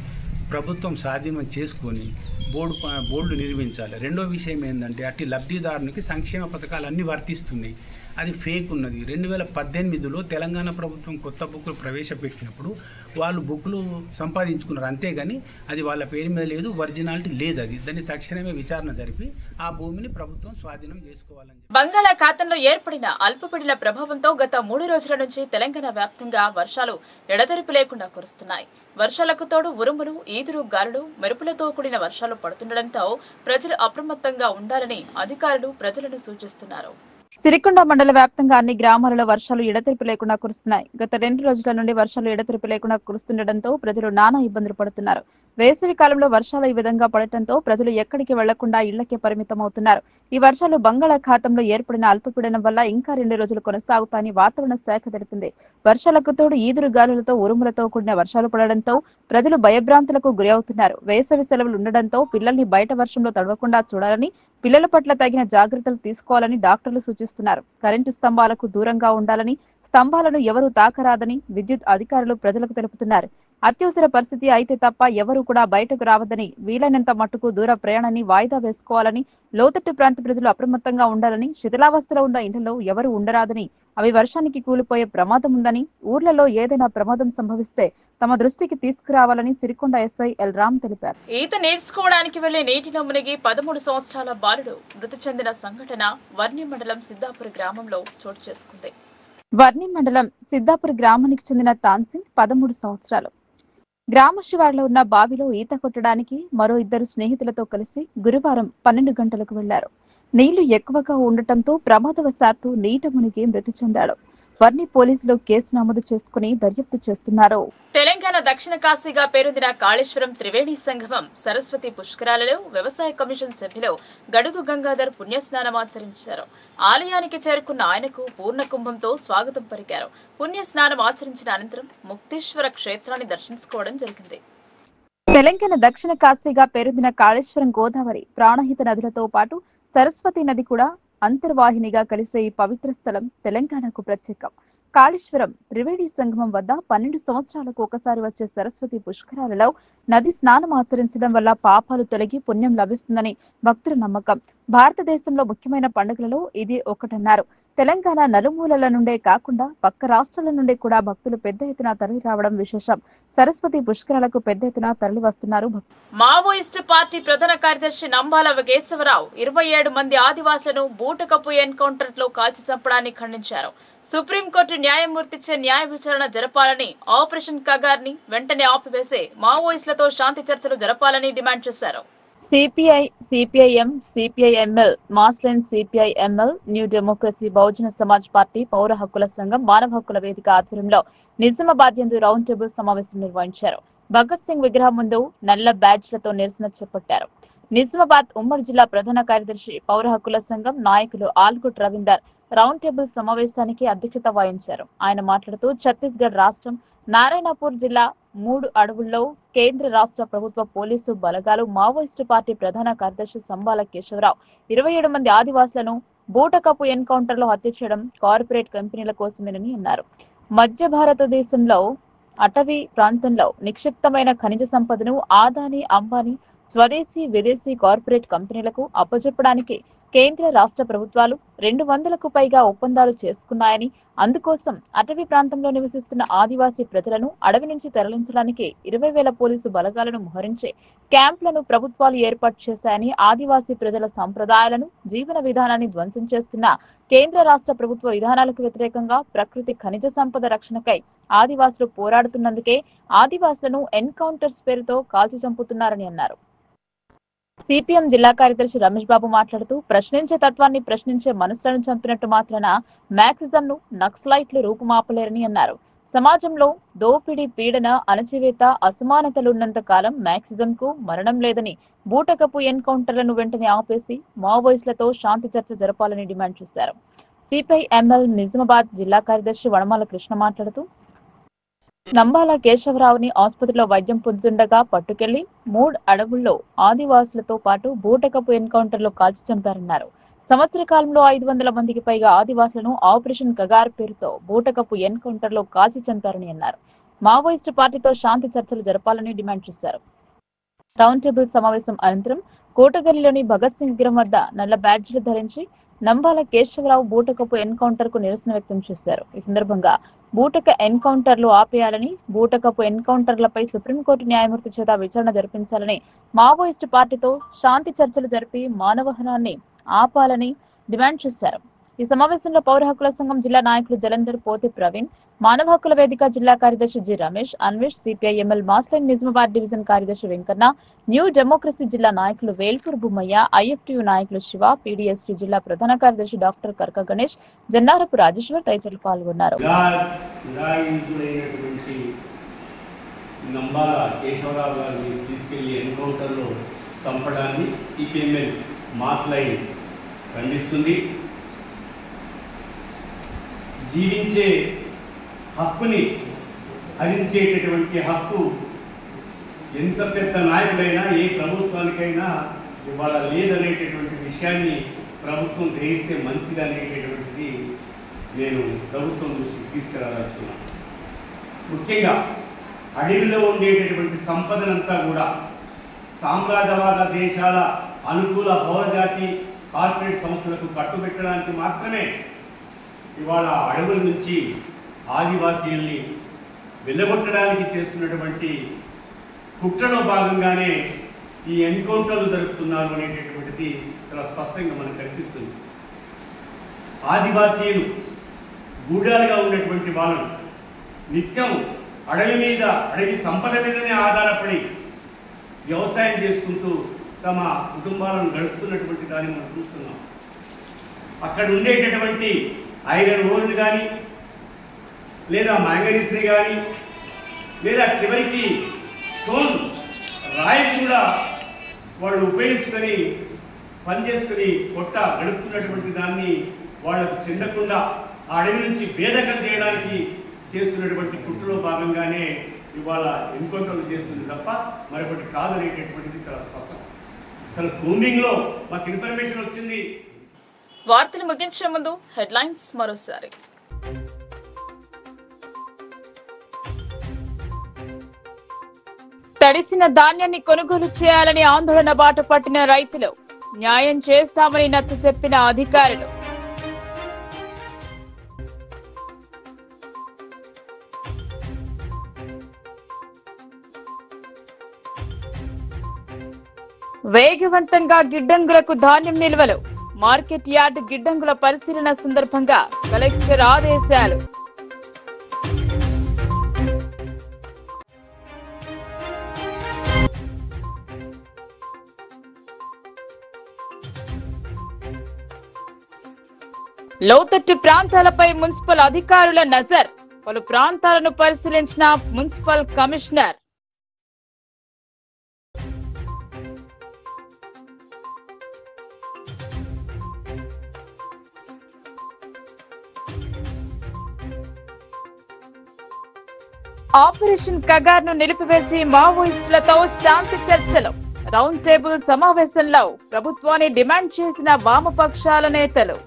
S13: ప్రభుత్వం స్వాధీనం చేసుకొని బోర్డు నిర్మించాలి. రెండో విషయం ఏంటంటే అట్టి లబ్ధిదారునికి సంక్షేమ పథకాలు అన్నీ వర్తిస్తున్నాయి. అది ఫేక్ ఉన్నది. 2018లో తెలంగాణ ప్రభుత్వం కొత్త బుక్లు ప్రవేశపెట్టినప్పుడు వాళ్ళు బుక్లు సంపాదించుకున్నారు, అంతేగాని అది వాళ్ళ పేరు మీద లేదు, ఒరిజినాలిటీ లేదు. అది దాన్ని తక్షణమే విచారణ జరిపి ఆ భూమిని ప్రభుత్వం స్వాధీనం చేసుకోవాలని.
S1: బంగాళాఖాతంలో ఏర్పడిన అల్పపీడన ప్రభావంతో గత 3 రోజుల నుంచి తెలంగాణ వ్యాప్తంగా వర్షాలు ఎడతెరిపి లేకుండా కురుస్తున్నాయి. వర్షాలకు తోడు ఉరుములు, ఈదురు గాలులు, మెరుపులతో కూడిన వర్షాలు పడుతుండటంతో ప్రజలు అప్రమత్తంగా ఉండాలని అధికారులు ప్రజలను సూచిస్తున్నారు. సిరికొండ మండల వ్యాప్తంగా అన్ని గ్రామాలలో వర్షాలు ఎడతెరిపి లేకుండా కురుస్తున్నాయి. గత 2 రోజుల నుండి వర్షాలు ఎడతెరిపి లేకుండా కురుస్తుండటంతో ప్రజలు నానా ఇబ్బందులు పడుతున్నారు. వేసవి కాలంలో వర్షాలు ఈ విధంగా పడటంతో ప్రజలు ఎక్కడికి వెళ్లకుండా ఇళ్లకే పరిమితమవుతున్నారు. ఈ వర్షాలు బంగాళాఖాతంలో ఏర్పడిన అల్పపీడనం వల్ల ఇంకా 2 రోజులు కొనసాగుతాయని వాతావరణ శాఖ తెలిపింది. వర్షాలకు తోడు ఈదురు గాలులతో ఉరుములతో కూడిన వర్షాలు పడడంతో ప్రజలు భయభ్రాంతులకు గురి అవుతున్నారు. వేసవి సెలవులు ఉండడంతో పిల్లల్ని బయట వర్షంలో తడవకుండా చూడాలని, పిల్లల పట్ల తగిన జాగ్రత్తలు తీసుకోవాలని డాక్టర్లు సూచిస్తున్నారు. కరెంటు స్తంభాలకు దూరంగా ఉండాలని, స్తంభాలను ఎవరూ తాకరాదని విద్యుత్ అధికారులు ప్రజలకు తెలుపుతున్నారు. అత్యవసర పరిస్థితి అయితే తప్ప ఎవరూ కూడా బయటకు రావద్దని, వీలైనంత మట్టుకు దూర ప్రయాణాన్ని వాయిదా వేసుకోవాలని, లోతట్టు ప్రాంత ప్రజలు అప్రమత్తంగా ఉండాలని, శిథిలావస్థలో ఉన్న ఇళ్లలో ఎవరూ ఉండరాదని, అవి వర్షానికి కూలిపోయే ప్రమాదం ఉందని, ఊర్లలో ఏదైనా ప్రమాదం సంభవిస్తే తమ దృష్టికి తీసుకురావాలని సిరికొండ ఎస్ఐ ఎల్ రామ్ తెలిపారు. ఈత నేర్చుకోవడానికి వెళ్లి నీటిలో మునిగి 13 సంవత్సరాల బాలుడు మృతి చెందిన సంఘటన వర్ణి మండలం సిద్దాపూర్ గ్రామంలో చోటు చేసుకుంది. వర్ణి మండలం సిద్దాపూర్ గ్రామానికి చెందిన తాన్సింగ్ 13 సంవత్సరాలు. గ్రామ శివారులో ఉన్న బావిలో ఈత కొట్టడానికి మరో 2 స్నేహితులతో కలిసి గురువారం 12 గంటలకు వెళ్లారు. నీళ్లు ఎక్కువగా ఉండటంతో ప్రమాదవశాత్తు నీట మునిగి మృతి చెందాడు. వర్ణి పోలీసులు కేసు నమోదు చేసుకుని దర్యాప్తు చేస్తున్నారు. తెలంగాణ దక్షిణ కాశీగా పేరొందిన కాళేశ్వరం త్రివేణి సంగమం సరస్వతి పుష్కరాలలో వ్యవసాయ కమిషన్ సభ్యులు గడుగు గంగాధర్ పుణ్యస్నానమాచరించారు. ఆలయానికి చేరుకున్న ఆయనకు పూర్ణ కుంభంతో స్వాగతం పలికారు. పుణ్యస్నానం ఆచరించిన అనంతరం ముక్తేశ్వర క్షేత్రాన్ని దర్శించుకోవడం జరిగింది. తెలంగాణ దక్షిణ కాశీగా పేరొందిన కాళేశ్వరం, గోదావరి, ప్రాణహిత నదులతో పాటు సరస్వతి నది కూడా అంతర్వాహినిగా కలిసే ఈ పవిత్ర స్థలం తెలంగాణకు ప్రత్యేకం. కాళేశ్వరం త్రివేణి సంగమం వద్ద 12 సంవత్సరాలకు ఒకసారి వచ్చే సరస్వతి పుష్కరాలలో నది స్నానం ఆచరించడం వల్ల పాపాలు తొలగి పుణ్యం లభిస్తుందని భక్తుల నమ్మకం. భారతదేశంలో ముఖ్యమైన పండుగలలో ఇది ఒకటన్నారు. తెలంగాణ నలుమూలల నుండే కాకుండా పక్క రాష్ట్రాల నుండి కూడా భక్తులు పెద్ద ఎత్తున తరలి రావడం విశేషం. సరస్వతి పుష్కరాలకు పెద్ద ఎత్తున తరలి వస్తున్నారు. మావోయిస్టు పార్టీ ప్రధాన కార్యదర్శి నంబాల కేశవరావు 27 మంది ఆదివాసులను బూటకపు ఎన్కౌంటర్ లో కాల్చి చంపడాన్ని ఖండించారు. సుప్రీంకోర్టు న్యాయమూర్తిచే న్యాయ విచారణ జరపాలని, ఆపరేషన్ కగార్ ని వెంటనే ఆపివేసి మావోయిస్టులతో శాంతి చర్చలు జరపాలని డిమాండ్ చేశారు. CPI, CPIM, CPIML, mass line, CPIML, new democracy, Bahujan Samaj Party, పౌర హక్కుల సంఘం, మానవ హక్కుల వేదిక ఆధ్వర్యంలో నిజామాబాద్ యందు రౌండ్ టేబుల్ సమావేశం నిర్వహించారు. భగత్ సింగ్ విగ్రహం ముందు నల్ల బ్యాడ్జ్లతో నిరసన చేపట్టారు. నిజామాబాద్ ఉమ్మడి జిల్లా ప్రధాన కార్యదర్శి, పౌర హక్కుల సంఘం నాయకులు ఆల్గుట్ రవీందర్ రౌండ్ టేబుల్ సమావేశానికి అధ్యక్షత వహించారు. ఆయన మాట్లాడుతూ ఛత్తీస్గఢ్ రాష్ట్రం నారాయణపూర్ జిల్లా 3 అడవుల్లో కేంద్ర రాష్ట్ర ప్రభుత్వ పోలీసు బలగాలు మావోయిస్టు పార్టీ ప్రధాన కార్యదర్శి సంబాల కేశవరావు 27 మంది ఆదివాసులను బూటకపు ఎన్కౌంటర్ లో హత్య చేయడం కార్పొరేట్ కంపెనీల కోసమేనని అన్నారు. మధ్య భారతదేశంలో అటవీ ప్రాంతంలో నిక్షిప్తమైన ఖనిజ సంపదను ఆదాని, అంబానీ, స్వదేశీ, విదేశీ కార్పొరేట్ కంపెనీలకు అప్పజెప్పడానికి కేంద్ర రాష్ట్ర ప్రభుత్వాలు 200కు పైగా ఒప్పందాలు చేసుకున్నాయని, అందుకోసం అటవీ ప్రాంతంలో నివసిస్తున్న ఆదివాసీ ప్రజలను అడవి నుంచి తరలించడానికి 20,000 పోలీసు బలగాలను మోహరించి క్యాంపులను ప్రభుత్వాలు ఏర్పాటు చేశాయని, ఆదివాసీ ప్రజల సంప్రదాయాలను, జీవన విధానాన్ని ధ్వంసం చేస్తున్న కేంద్ర రాష్ట్ర ప్రభుత్వ విధానాలకు వ్యతిరేకంగా ప్రకృతి ఖనిజ సంపద రక్షణకై ఆదివాసులు పోరాడుతున్నందుకే ఆదివాసులను ఎన్కౌంటర్స్ పేరుతో కాల్చి చంపుతున్నారని అన్నారు. సిపిఎం జిల్లా కార్యదర్శి రమేష్ బాబు మాట్లాడుతూ, ప్రశ్నించే తత్వాన్ని ప్రశ్నించే మనసులను చంపినట్టు మాత్రాన మార్క్సిజంను నక్సలైట్లు రూపుమాపలేరని అన్నారు. సమాజంలో దోపిడీ, పీడన, అణచివేత, అసమానతలున్నంత కాలం మార్క్సిజంకు మరణం లేదని, బూటకపు ఎన్కౌంటర్లను వెంటనే ఆపేసి మావోయిస్టులతో శాంతి చర్చ జరపాలని డిమాండ్ చేశారు. సిపిఐ ఎంఎల్ నిజామాబాద్ జిల్లా కార్యదర్శి వనమాల కృష్ణ మాట్లాడుతూ, నంబాల కేశవరావుని ఆసుపత్రిలో వైద్యం పొందుతుండగా పట్టుకెళ్లి 3 అడవుల్లో ఆదివాసులతో పాటు బూటకపు ఎన్కౌంటర్లో కాల్చి చంపారన్నారు. సంవత్సర కాలంలో 500 మందికి పైగా ఆదివాసులను ఆపరేషన్ కగార్ పేరుతో బూటకపు ఎన్కౌంటర్లో కాల్చి చంపారని అన్నారు. మావోయిస్టు పార్టీతో శాంతి చర్చలు జరపాలని డిమాండ్ చేశారు. రౌండ్ టేబుల్ సమావేశం అనంతరం కోటగల్లిలోని భగత్ సింగ్ విగ్రహం వద్ద నల్ల బ్యాడ్జీలు ధరించి నంబాల కేశవరావు బూటకపు ఎన్కౌంటర్ కు నిరసన వ్యక్తం చేశారు. ఈ సందర్భంగా బూటక ఎన్కౌంటర్లు ఆపేయాలని, బూటకపు ఎన్కౌంటర్లపై సుప్రీంకోర్టు న్యాయమూర్తి చేత విచారణ జరిపించాలని, మావోయిస్టు పార్టీతో శాంతి చర్చలు జరిపి మానవహనాన్ని ఆపాలని డిమాండ్ చేశారు. ఈ సమావేశంలో పౌర హక్కుల సంఘం జిల్లా నాయకులు జలంధర్, పోతి ప్రవీణ్, మానవ హక్కుల వేదిక జిల్లా కార్యదర్శి G Ramesh, Anvesh, CPI ML Mass Line Nizamabad division కార్యదర్శి వెంకన్న, న్యూ డెమోక్రసీ జిల్లా నాయకులు వేల్పూర్ బుమ్మయ్య, ఐఎఫ్టియు నాయకులు శివ, పీడీఎస్యు జిల్లా ప్రధాన కార్యదర్శి డాక్టర్ కర్క గణేష్, జన్నారపు రాజేశ్వర్ తదితరులు పాల్గొన్నారు.
S14: నంబాల కేశవరావు గారిని తీసుకెళ్లి ఎన్కౌంటర్లో చంపడాన్ని సిపిఎంఎల్ మాస్లైన్ ఖండిస్తుంది. జీవించే హక్కుని హరించేటటువంటి హక్కు ఎంత పెద్ద నాయకుడైనా, ఏ ప్రభుత్వానికైనా ఇవాళ లేదనేటటువంటి విషయాన్ని ప్రభుత్వం గ్రహిస్తే మంచిది అనేటటువంటిది నేను ప్రభుత్వం దృష్టికి తీసుకురాదలుచుకున్నాను. ముఖ్యంగా అడవిలో ఉండేటటువంటి సంపదనంతా కూడా సామ్రాజ్యవాద దేశాల అనుకూల పౌరజాతి కార్పొరేట్ సంస్థలకు కట్టుబెట్టడానికి మాత్రమే ఇవాళ అడవుల నుంచి ఆదివాసీల్ని వెళ్ళగొట్టడానికి చేస్తున్నటువంటి కుట్రలో భాగంగానే ఈ ఎన్కౌంటర్లు జరుపుతున్నారు అనేటటువంటిది చాలా స్పష్టంగా మనకు కనిపిస్తుంది. ఆదివాసీలు గూడాలుగా ఉన్నటువంటి వాళ్ళను నిత్యం అడవి మీద, అడవి సంపద మీదనే ఆధారపడి వ్యవసాయం చేసుకుంటూ తమ కుటుంబాలను గడుపుతున్నటువంటి దాన్ని మనం చూస్తున్నాం. అక్కడ ఉండేటటువంటి ఐరన్ ఓర్లు కానీ, లేదా మ్యాంగనీస్ని కానీ, లేదా చివరికి స్టోన్ రాయిని కూడా వాళ్ళు ఉపయోగించుకొని పనిచేసుకుని పొట్ట గడుపుతున్నటువంటి దాన్ని వాళ్లకు చెందకుండా ఆ అడవి నుంచి భేదకం చేయడానికి చేస్తున్నటువంటి కుట్రలో భాగంగానే ఇవాళ ఎన్కౌంటర్లు చేస్తుంది తప్ప మరొకటి కాదు అనేటటువంటిది చాలా స్పష్టం. అసలు కూంబింగ్లో మాకు ఇన్ఫర్మేషన్ వచ్చింది.
S1: వార్తలు ముగించే ముందు హెడ్లైన్స్ మరోసారి. తడిసిన ధాన్యాన్ని కొనుగోలు చేయాలని ఆందోళన బాట పట్టిన రైతులు, న్యాయం చేస్తామని నచ్చచెప్పిన అధికారులు. వేగవంతంగా గిడ్డంగులకు ధాన్యం నిల్వలు, మార్కెట్ యార్డ్ గిడ్డంగుల పరిశీలన సందర్భంగా కలెక్టర్ ఆదేశాలు. లోతట్టు ప్రాంతాలపై మున్సిపల్ అధికారుల నజర్, పలు ప్రాంతాలను పరిశీలించిన మున్సిపల్ కమిషనర్. ఆపరేషన్ కగార్ ను నిలిపివేసి మావోయిస్టులతో శాంతి చర్చలు, రౌండ్ టేబుల్ సమావేశంలో ప్రభుత్వాన్ని డిమాండ్ చేసిన వామపక్షాల నేతలు.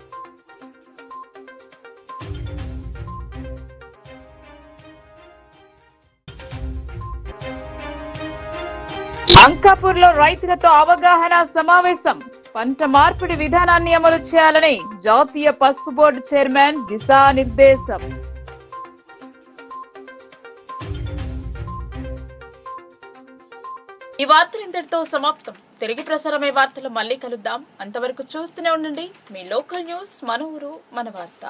S1: అంకాపూర్ లో రైతులతో అవగాహన సమావేశం, పంట మార్పిడి విధానాన్ని అమలు చేయాలని జాతీయ పసుపు బోర్డు చైర్మన్ దిశానిర్దేశం. ఈ వార్తలు ఇంతటితో సమాప్తం. తిరిగి ప్రసారమే వార్తలు మళ్ళీ కలుద్దాం. అంతవరకు చూస్తూనే ఉండండి మీ లోకల్ న్యూస్, మన ఊరు మన వార్త.